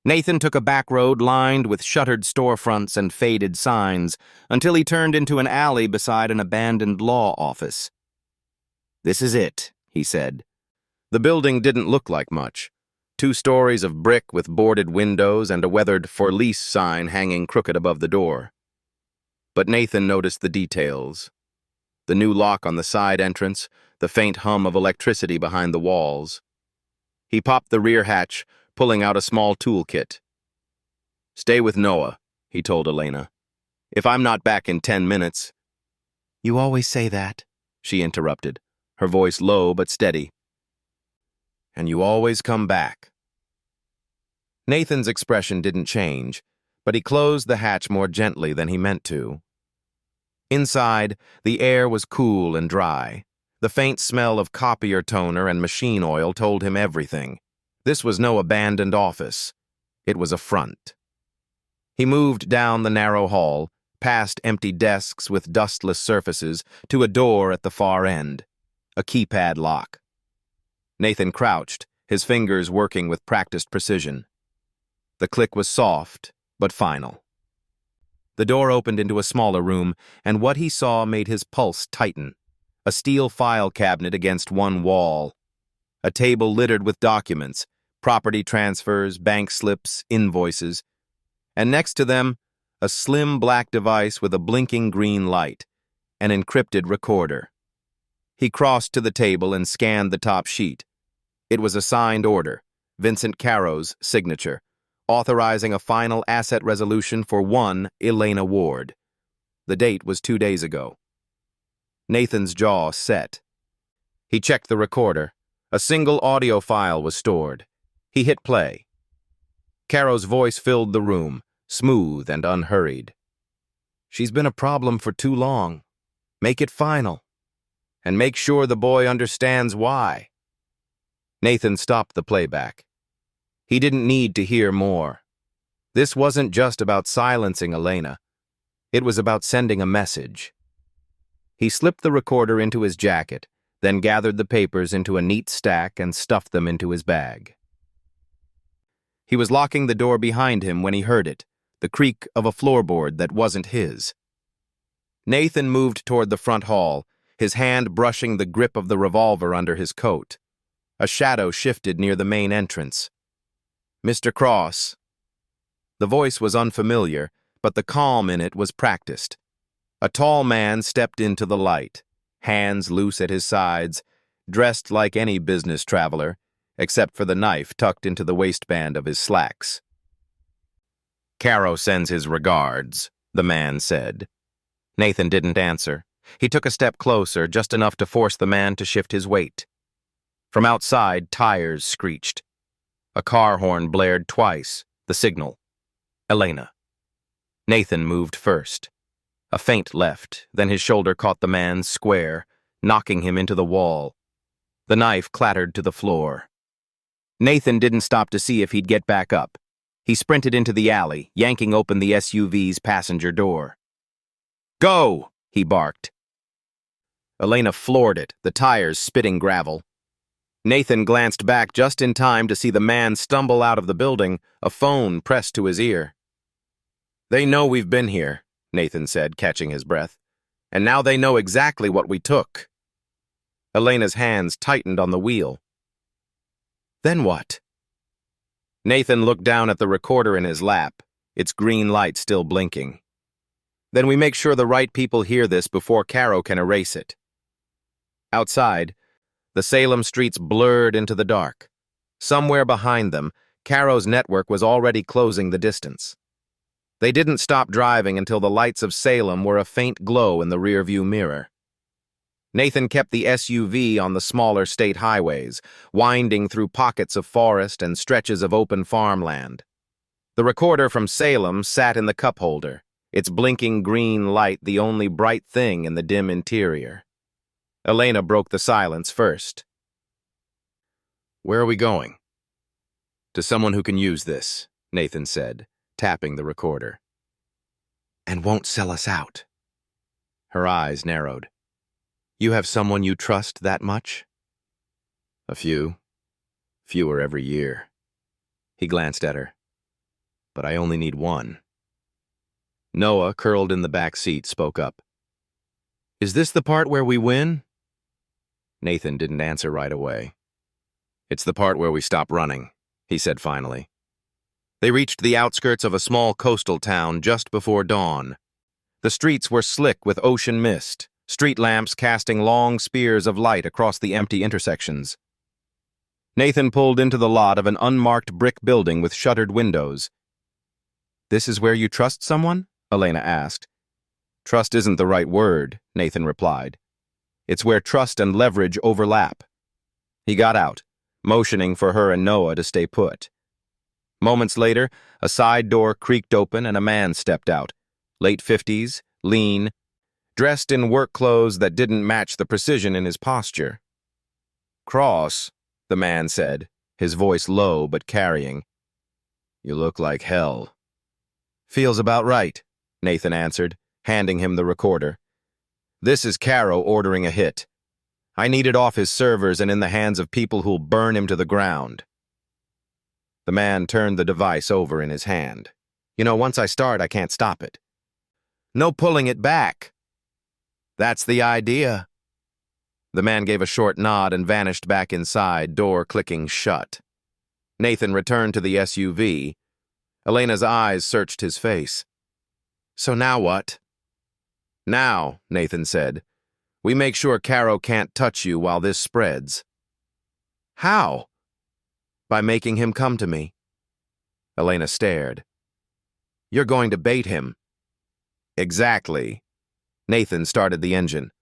Nathan took a back road lined with shuttered storefronts and faded signs until he turned into an alley beside an abandoned law office. "This is it," he said. The building didn't look like much. 2 stories of brick with boarded windows and a weathered "For Lease" sign hanging crooked above the door. But Nathan noticed the details. The new lock on the side entrance, the faint hum of electricity behind the walls. He popped the rear hatch, pulling out a small toolkit. "Stay with Noah," he told Elena. "If I'm not back in 10 minutes—" "You always say that," she interrupted, her voice low but steady. "And you always come back." Nathan's expression didn't change, but he closed the hatch more gently than he meant to. Inside, the air was cool and dry. The faint smell of copier toner and machine oil told him everything. This was no abandoned office. It was a front. He moved down the narrow hall, past empty desks with dustless surfaces, to a door at the far end, a keypad lock. Nathan crouched, his fingers working with practiced precision. The click was soft, but final. The door opened into a smaller room, and what he saw made his pulse tighten. A steel file cabinet against one wall. A table littered with documents, property transfers, bank slips, invoices. And next to them, a slim black device with a blinking green light, an encrypted recorder. He crossed to the table and scanned the top sheet. It was a signed order, Vincent Caro's signature, authorizing a final asset resolution for one Elena Ward. The date was 2 days ago. Nathan's jaw set. He checked the recorder. A single audio file was stored. He hit play. Caro's voice filled the room, smooth and unhurried. She's been a problem for too long. Make it final. And make sure the boy understands why. Nathan stopped the playback. He didn't need to hear more. This wasn't just about silencing Elena. It was about sending a message. He slipped the recorder into his jacket, then gathered the papers into a neat stack and stuffed them into his bag. He was locking the door behind him when he heard it, the creak of a floorboard that wasn't his. Nathan moved toward the front hall, his hand brushing the grip of the revolver under his coat. A shadow shifted near the main entrance. Mr. Cross. The voice was unfamiliar, but the calm in it was practiced. A tall man stepped into the light, hands loose at his sides, dressed like any business traveler, except for the knife tucked into the waistband of his slacks. "Caro sends his regards," the man said. Nathan didn't answer. He took a step closer, just enough to force the man to shift his weight. From outside, tires screeched. A car horn blared twice, the signal. Elena. Nathan moved first. A feint left, then his shoulder caught the man square, knocking him into the wall. The knife clattered to the floor. Nathan didn't stop to see if he'd get back up. He sprinted into the alley, yanking open the SUV's passenger door. "Go!" he barked. Elena floored it, the tires spitting gravel. Nathan glanced back just in time to see the man stumble out of the building, a phone pressed to his ear. "They know we've been here," Nathan said, catching his breath. "And now they know exactly what we took." Elena's hands tightened on the wheel. "Then what?" Nathan looked down at the recorder in his lap, its green light still blinking. "Then we make sure the right people hear this before Caro can erase it." Outside, the Salem streets blurred into the dark. Somewhere behind them, Caro's network was already closing the distance. They didn't stop driving until the lights of Salem were a faint glow in the rearview mirror. Nathan kept the SUV on the smaller state highways, winding through pockets of forest and stretches of open farmland. The recorder from Salem sat in the cup holder, its blinking green light the only bright thing in the dim interior. Elena broke the silence first. "Where are we going?" "To someone who can use this," Nathan said, tapping the recorder. "And won't sell us out." Her eyes narrowed. "You have someone you trust that much?" "A few. Fewer every year." He glanced at her. "But I only need one." Noah, curled in the back seat, spoke up. "Is this the part where we win?" Nathan didn't answer right away. "It's the part where we stop running," he said finally. They reached the outskirts of a small coastal town just before dawn. The streets were slick with ocean mist, street lamps casting long spears of light across the empty intersections. Nathan pulled into the lot of an unmarked brick building with shuttered windows. "This is where you trust someone?" Elena asked. "Trust isn't the right word," Nathan replied. "It's where trust and leverage overlap." He got out, motioning for her and Noah to stay put. Moments later, a side door creaked open and a man stepped out, late 50s, lean, dressed in work clothes that didn't match the precision in his posture. "Cross," the man said, his voice low but carrying. "You look like hell." "Feels about right," Nathan answered, handing him the recorder. "This is Caro ordering a hit. I need it off his servers and in the hands of people who'll burn him to the ground." The man turned the device over in his hand. "You know, once I start, I can't stop it." "No pulling it back." "That's the idea." The man gave a short nod and vanished back inside, door clicking shut. Nathan returned to the SUV. Elena's eyes searched his face. "So now what?" "Now," Nathan said, "we make sure Caro can't touch you while this spreads." "How?" "By making him come to me." Elena stared. "You're going to bait him." "Exactly." Nathan started the engine.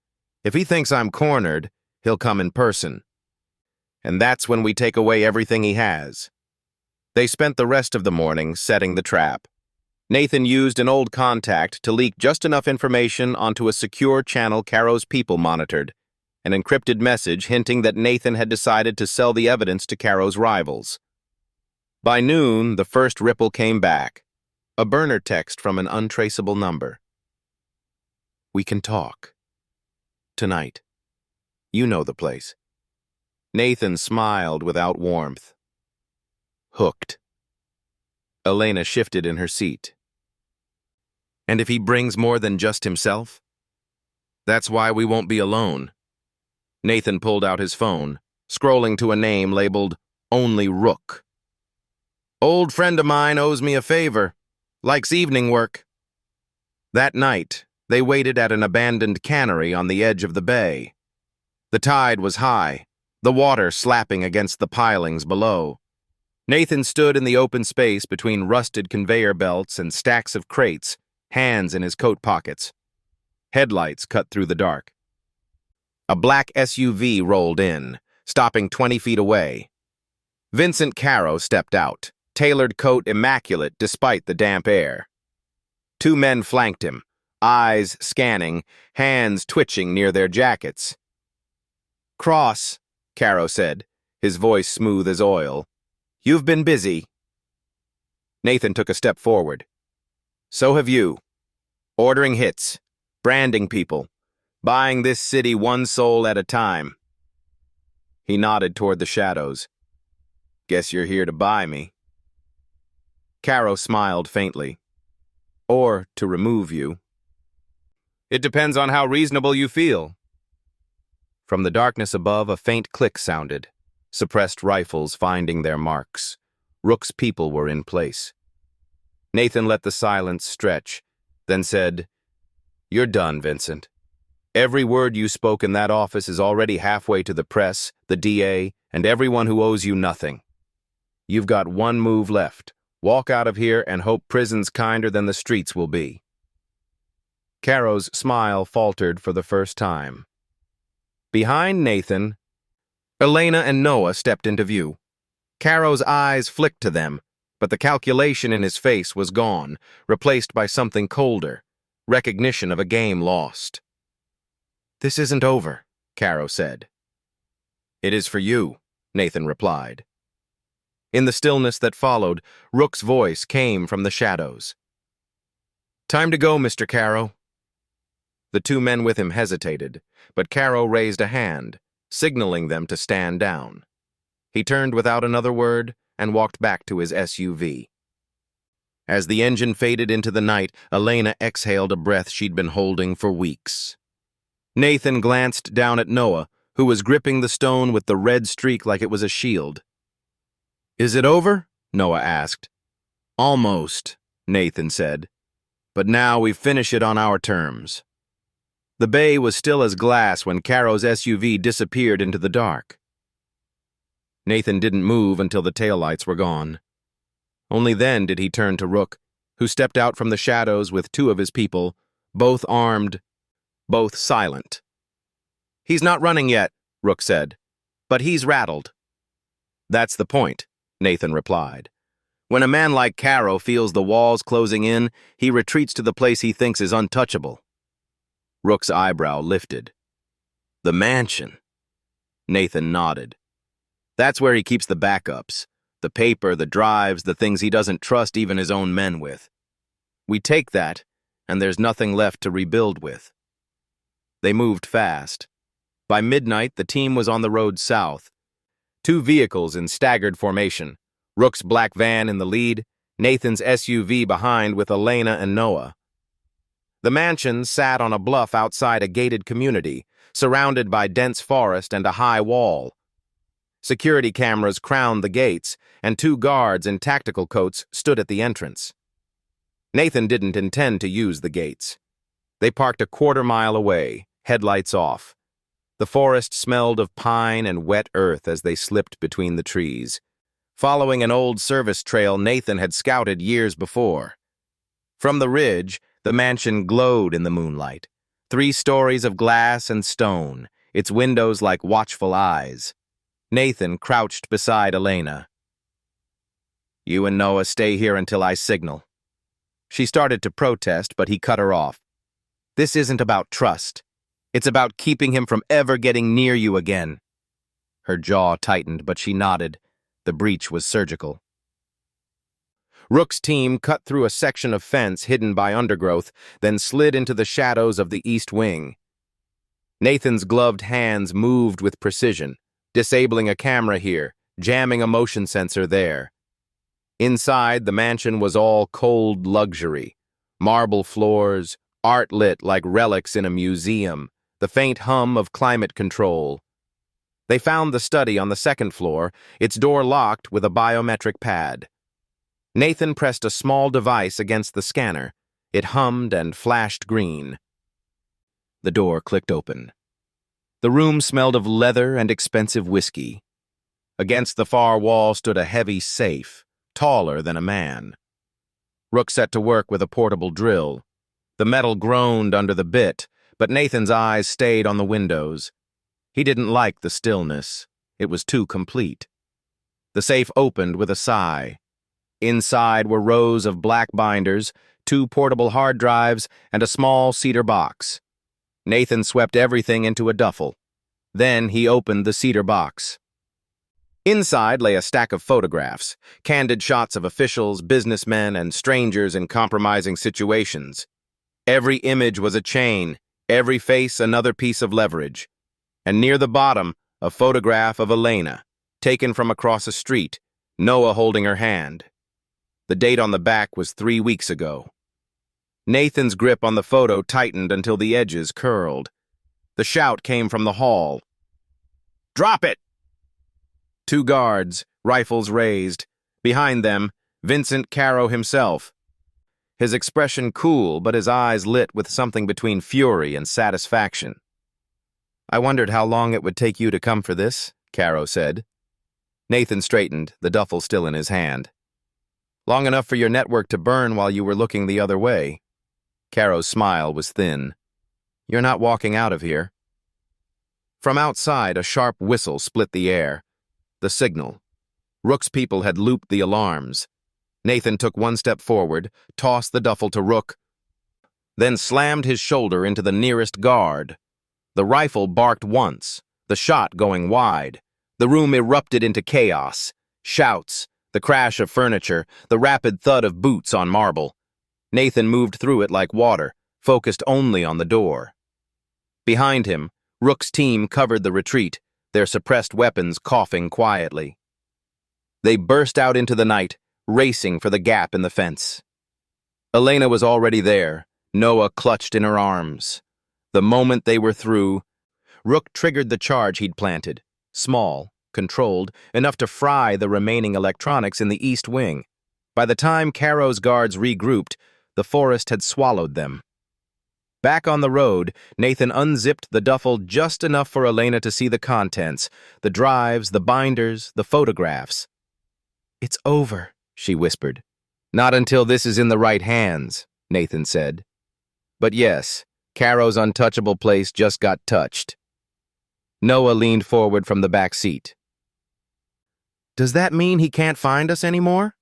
"If he thinks I'm cornered, he'll come in person. And that's when we take away everything he has." They spent the rest of the morning setting the trap. Nathan used an old contact to leak just enough information onto a secure channel Caro's people monitored, an encrypted message hinting that Nathan had decided to sell the evidence to Caro's rivals. By noon, the first ripple came back, a burner text from an untraceable number. "We can talk. Tonight. You know the place." Nathan smiled without warmth. Hooked. Elena shifted in her seat. "And if he brings more than just himself?" "That's why we won't be alone." Nathan pulled out his phone, scrolling to a name labeled Only Rook. "Old friend of mine owes me a favor. Likes evening work." That night, they waited at an abandoned cannery on the edge of the bay. The tide was high, the water slapping against the pilings below. Nathan stood in the open space between rusted conveyor belts and stacks of crates, hands in his coat pockets. Headlights cut through the dark. A black SUV rolled in, stopping 20 feet away. Vincent Caro stepped out, tailored coat immaculate despite the damp air. Two men flanked him, eyes scanning, hands twitching near their jackets. "Cross," Caro said, his voice smooth as oil. "You've been busy." Nathan took a step forward. "So have you. Ordering hits, branding people, buying this city one soul at a time." He nodded toward the shadows. "Guess you're here to buy me." Caro smiled faintly. "Or to remove you." "It depends on how reasonable you feel." From the darkness above, a faint click sounded. Suppressed rifles finding their marks. Rook's people were in place. Nathan let the silence stretch, then said, "You're done, Vincent. Every word you spoke in that office is already halfway to the press, the DA, and everyone who owes you nothing. You've got one move left. Walk out of here and hope prison's kinder than the streets will be." Caro's smile faltered for the first time. Behind Nathan, Elena and Noah stepped into view. Caro's eyes flicked to them, but the calculation in his face was gone, replaced by something colder, recognition of a game lost. "This isn't over," Caro said. "It is for you," Nathan replied. In the stillness that followed, Rook's voice came from the shadows. "Time to go, Mr. Caro." The two men with him hesitated, but Caro raised a hand, signaling them to stand down. He turned without another word and walked back to his SUV. As the engine faded into the night, Elena exhaled a breath she'd been holding for weeks. Nathan glanced down at Noah, who was gripping the stone with the red streak like it was a shield. "Is it over?" Noah asked. "Almost," Nathan said. "But now we finish it on our terms." The bay was still as glass when Caro's SUV disappeared into the dark. Nathan didn't move until the taillights were gone. Only then did he turn to Rook, who stepped out from the shadows with two of his people, both armed, both silent. "He's not running yet," Rook said, "but he's rattled." "That's the point," Nathan replied. "When a man like Caro feels the walls closing in, he retreats to the place he thinks is untouchable." Rook's eyebrow lifted. The mansion. Nathan nodded. That's where he keeps the backups. The paper, the drives, the things he doesn't trust even his own men with. We take that, and there's nothing left to rebuild with. They moved fast. By midnight, the team was on the road south. 2 vehicles in staggered formation. Rook's black van in the lead, Nathan's SUV behind with Elena and Noah. The mansion sat on a bluff outside a gated community, surrounded by dense forest and a high wall. Security cameras crowned the gates, and 2 guards in tactical coats stood at the entrance. Nathan didn't intend to use the gates. They parked a quarter-mile away, headlights off. The forest smelled of pine and wet earth as they slipped between the trees, following an old service trail Nathan had scouted years before. From the ridge, the mansion glowed in the moonlight. 3 stories of glass and stone, its windows like watchful eyes. Nathan crouched beside Elena. You and Noah stay here until I signal. She started to protest, but he cut her off. This isn't about trust. It's about keeping him from ever getting near you again. Her jaw tightened, but she nodded. The breach was surgical. Rook's team cut through a section of fence hidden by undergrowth, then slid into the shadows of the east wing. Nathan's gloved hands moved with precision, disabling a camera here, jamming a motion sensor there. Inside, the mansion was all cold luxury. Marble floors, art lit like relics in a museum, the faint hum of climate control. They found the study on the 2nd floor, its door locked with a biometric pad. Nathan pressed a small device against the scanner. It hummed and flashed green. The door clicked open. The room smelled of leather and expensive whiskey. Against the far wall stood a heavy safe, taller than a man. Rook set to work with a portable drill. The metal groaned under the bit, but Nathan's eyes stayed on the windows. He didn't like the stillness. It was too complete. The safe opened with a sigh. Inside were rows of black binders, 2 portable hard drives, and a small cedar box. Nathan swept everything into a duffel. Then he opened the cedar box. Inside lay a stack of photographs, candid shots of officials, businessmen, and strangers in compromising situations. Every image was a chain, every face another piece of leverage. And near the bottom, a photograph of Elena, taken from across a street, Noah holding her hand. The date on the back was 3 weeks ago. Nathan's grip on the photo tightened until the edges curled. The shout came from the hall. Drop it! 2 guards, rifles raised. Behind them, Vincent Caro himself. His expression cool, but his eyes lit with something between fury and satisfaction. I wondered how long it would take you to come for this, Caro said. Nathan straightened, the duffel still in his hand. Long enough for your network to burn while you were looking the other way. Caro's smile was thin. You're not walking out of here. From outside, a sharp whistle split the air. The signal. Rook's people had looped the alarms. Nathan took 1 step forward, tossed the duffel to Rook, then slammed his shoulder into the nearest guard. The rifle barked once, the shot going wide. The room erupted into chaos. Shouts, the crash of furniture, the rapid thud of boots on marble. Nathan moved through it like water, focused only on the door. Behind him, Rook's team covered the retreat, their suppressed weapons coughing quietly. They burst out into the night, racing for the gap in the fence. Elena was already there, Noah clutched in her arms. The moment they were through, Rook triggered the charge he'd planted, small, controlled, enough to fry the remaining electronics in the east wing. By the time Caro's guards regrouped, the forest had swallowed them. Back on the road, Nathan unzipped the duffel just enough for Elena to see the contents, the drives, the binders, the photographs. It's over, she whispered. Not until this is in the right hands, Nathan said. But yes, Caro's untouchable place just got touched. Noah leaned forward from the back seat. Does that mean he can't find us anymore?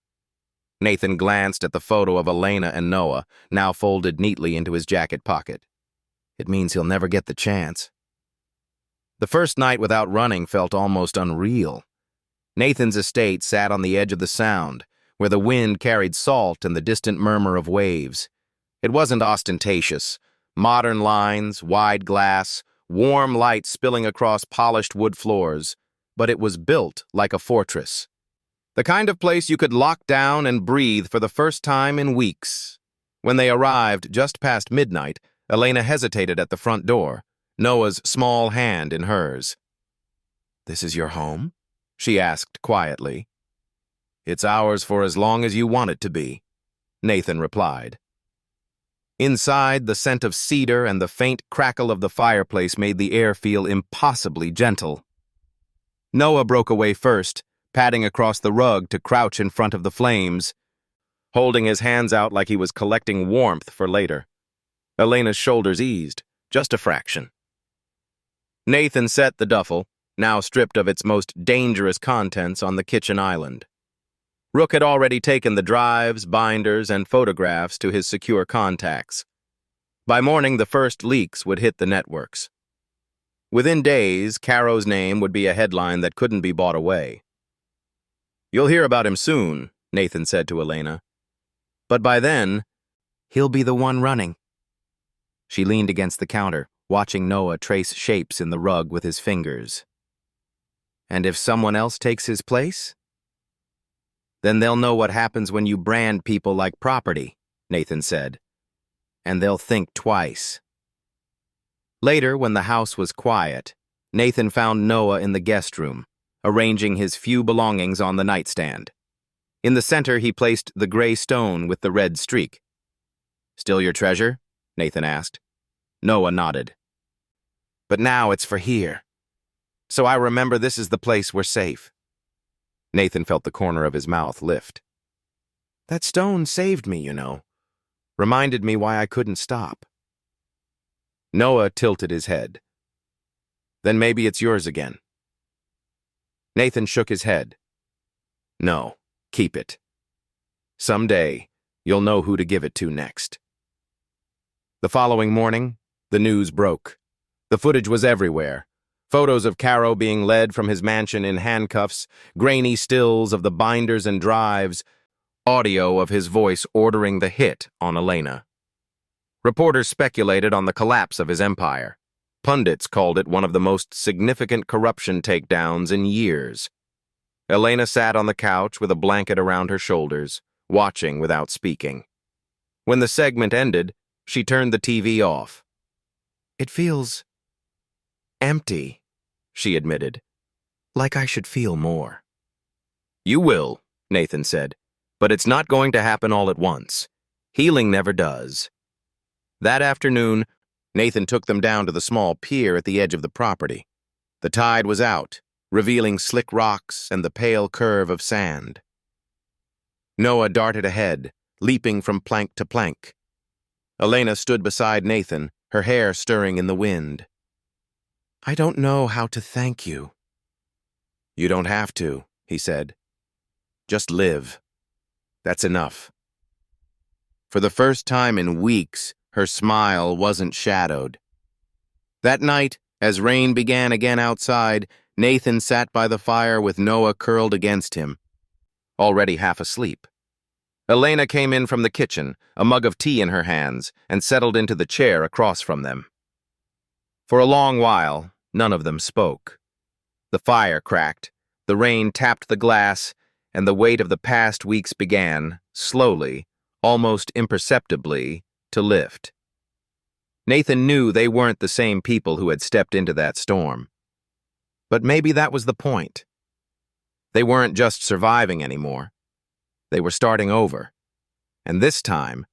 Nathan glanced at the photo of Elena and Noah, now folded neatly into his jacket pocket. It means he'll never get the chance. The first night without running felt almost unreal. Nathan's estate sat on the edge of the Sound, where the wind carried salt and the distant murmur of waves. It wasn't ostentatious. Modern lines, wide glass, warm light spilling across polished wood floors, but it was built like a fortress. The kind of place you could lock down and breathe for the first time in weeks. When they arrived just past midnight, Elena hesitated at the front door, Noah's small hand in hers. "This is your home?" she asked quietly. "It's ours for as long as you want it to be," Nathan replied. Inside, the scent of cedar and the faint crackle of the fireplace made the air feel impossibly gentle. Noah broke away first, padding across the rug to crouch in front of the flames, holding his hands out like he was collecting warmth for later. Elena's shoulders eased, just a fraction. Nathan set the duffel, now stripped of its most dangerous contents, on the kitchen island. Rook had already taken the drives, binders, and photographs to his secure contacts. By morning, the first leaks would hit the networks. Within days, Caro's name would be a headline that couldn't be bought away. "You'll hear about him soon," Nathan said to Elena. "But by then, he'll be the one running." She leaned against the counter, watching Noah trace shapes in the rug with his fingers. "And if someone else takes his place? Then they'll know what happens when you brand people like property," Nathan said. "And they'll think twice." Later, when the house was quiet, Nathan found Noah in the guest room, arranging his few belongings on the nightstand. In the center, he placed the gray stone with the red streak. "Still your treasure?" Nathan asked. Noah nodded. "But now it's for here. So I remember this is the place we're safe." Nathan felt the corner of his mouth lift. "That stone saved me, you know. Reminded me why I couldn't stop." Noah tilted his head. "Then maybe it's yours again." Nathan shook his head. "No, keep it. Someday, you'll know who to give it to next." The following morning, the news broke. The footage was everywhere. Photos of Caro being led from his mansion in handcuffs, grainy stills of the binders and drives, audio of his voice ordering the hit on Elena. Reporters speculated on the collapse of his empire. Pundits called it one of the most significant corruption takedowns in years. Elena sat on the couch with a blanket around her shoulders, watching without speaking. When the segment ended, she turned the TV off. "It feels empty," she admitted. "Like I should feel more." "You will," Nathan said, "but it's not going to happen all at once. Healing never does." That afternoon, Nathan took them down to the small pier at the edge of the property. The tide was out, revealing slick rocks and the pale curve of sand. Noah darted ahead, leaping from plank to plank. Elena stood beside Nathan, her hair stirring in the wind. "I don't know how to thank you." "You don't have to," he said. "Just live. That's enough." For the first time in weeks, her smile wasn't shadowed. That night, as rain began again outside, Nathan sat by the fire with Noah curled against him, already half asleep. Elena came in from the kitchen, a mug of tea in her hands, and settled into the chair across from them. For a long while, none of them spoke. The fire cracked, the rain tapped the glass, and the weight of the past weeks began, slowly, almost imperceptibly, to lift. Nathan knew they weren't the same people who had stepped into that storm. But maybe that was the point. They weren't just surviving anymore. They were starting over. And this time,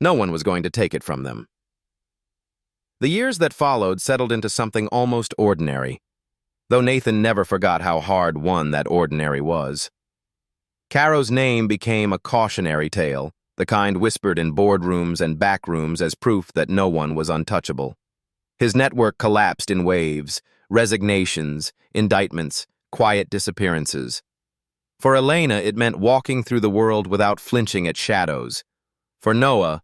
no one was going to take it from them. The years that followed settled into something almost ordinary, though Nathan never forgot how hard won that ordinary was. Caro's name became a cautionary tale, the kind whispered in boardrooms and backrooms as proof that no one was untouchable. His network collapsed in waves, resignations, indictments, quiet disappearances. For Elena, it meant walking through the world without flinching at shadows. For Noah,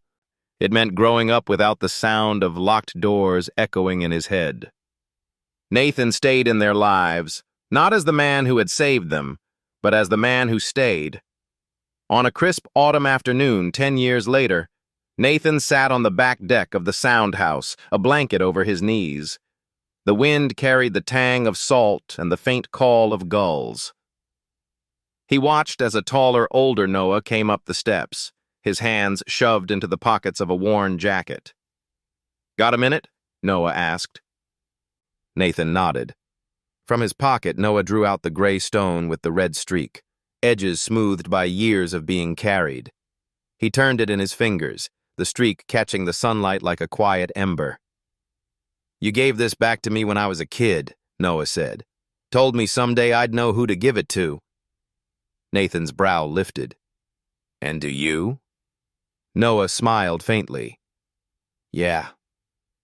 It meant growing up without the sound of locked doors echoing in his head. Nathan stayed in their lives, not as the man who had saved them, but as the man who stayed. On a crisp autumn afternoon 10 years later, Nathan sat on the back deck of the sound house, a blanket over his knees. The wind carried the tang of salt and the faint call of gulls. He watched as a taller, older Noah came up the steps, his hands shoved into the pockets of a worn jacket. "Got a minute?" Noah asked. Nathan nodded. From his pocket, Noah drew out the gray stone with the red streak, edges smoothed by years of being carried. He turned it in his fingers, the streak catching the sunlight like a quiet ember. "You gave this back to me when I was a kid," Noah said. "Told me someday I'd know who to give it to." Nathan's brow lifted. "And do you?" Noah smiled faintly. "Yeah,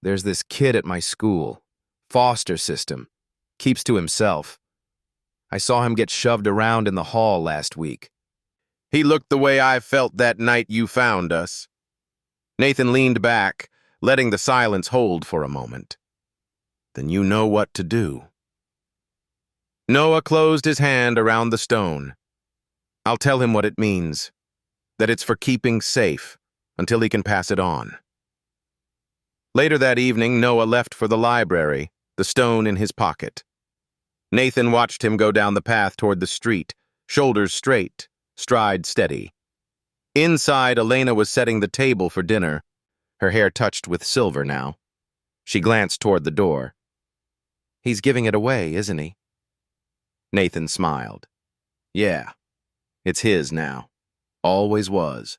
there's this kid at my school. Foster system. Keeps to himself. I saw him get shoved around in the hall last week. He looked the way I felt that night you found us." Nathan leaned back, letting the silence hold for a moment. "Then you know what to do." Noah closed his hand around the stone. "I'll tell him what it means, that it's for keeping safe until he can pass it on." Later that evening, Noah left for the library, the stone in his pocket. Nathan watched him go down the path toward the street, shoulders straight, stride steady. Inside, Elena was setting the table for dinner, her hair touched with silver now. She glanced toward the door. "He's giving it away, isn't he?" Nathan smiled. "Yeah, it's his now. Always was."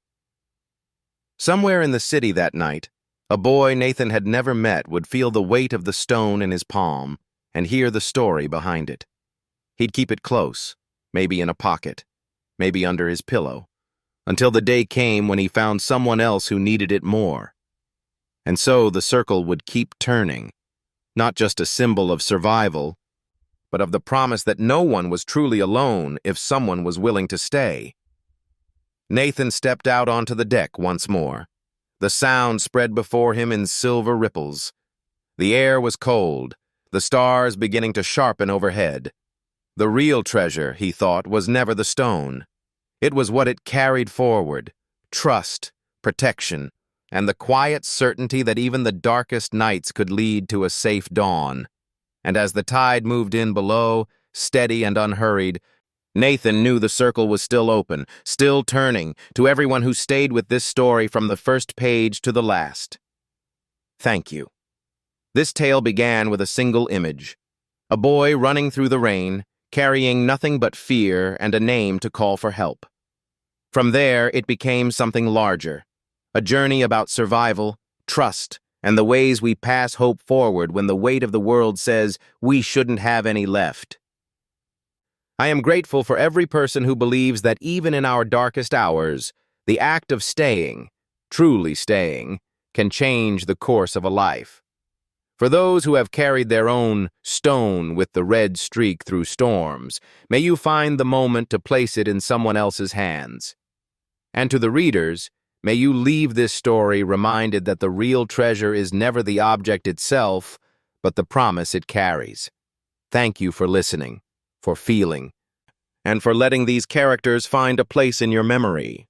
Somewhere in the city that night, a boy Nathan had never met would feel the weight of the stone in his palm and hear the story behind it. He'd keep it close, maybe in a pocket, maybe under his pillow, until the day came when he found someone else who needed it more. And so the circle would keep turning, not just a symbol of survival, but of the promise that no one was truly alone if someone was willing to stay. Nathan stepped out onto the deck once more. The sound spread before him in silver ripples. The air was cold, the stars beginning to sharpen overhead. The real treasure, he thought, was never the stone. It was what it carried forward: trust, protection, and the quiet certainty that even the darkest nights could lead to a safe dawn. And as the tide moved in below, steady and unhurried, Nathan knew the circle was still open, still turning, to everyone who stayed with this story from the first page to the last. Thank you. This tale began with a single image: a boy running through the rain, carrying nothing but fear and a name to call for help. From there, it became something larger, a journey about survival, trust, and the ways we pass hope forward when the weight of the world says we shouldn't have any left. I am grateful for every person who believes that even in our darkest hours, the act of staying, truly staying, can change the course of a life. For those who have carried their own stone with the red streak through storms, may you find the moment to place it in someone else's hands. And to the readers, may you leave this story reminded that the real treasure is never the object itself, but the promise it carries. Thank you for listening, for feeling, and for letting these characters find a place in your memory.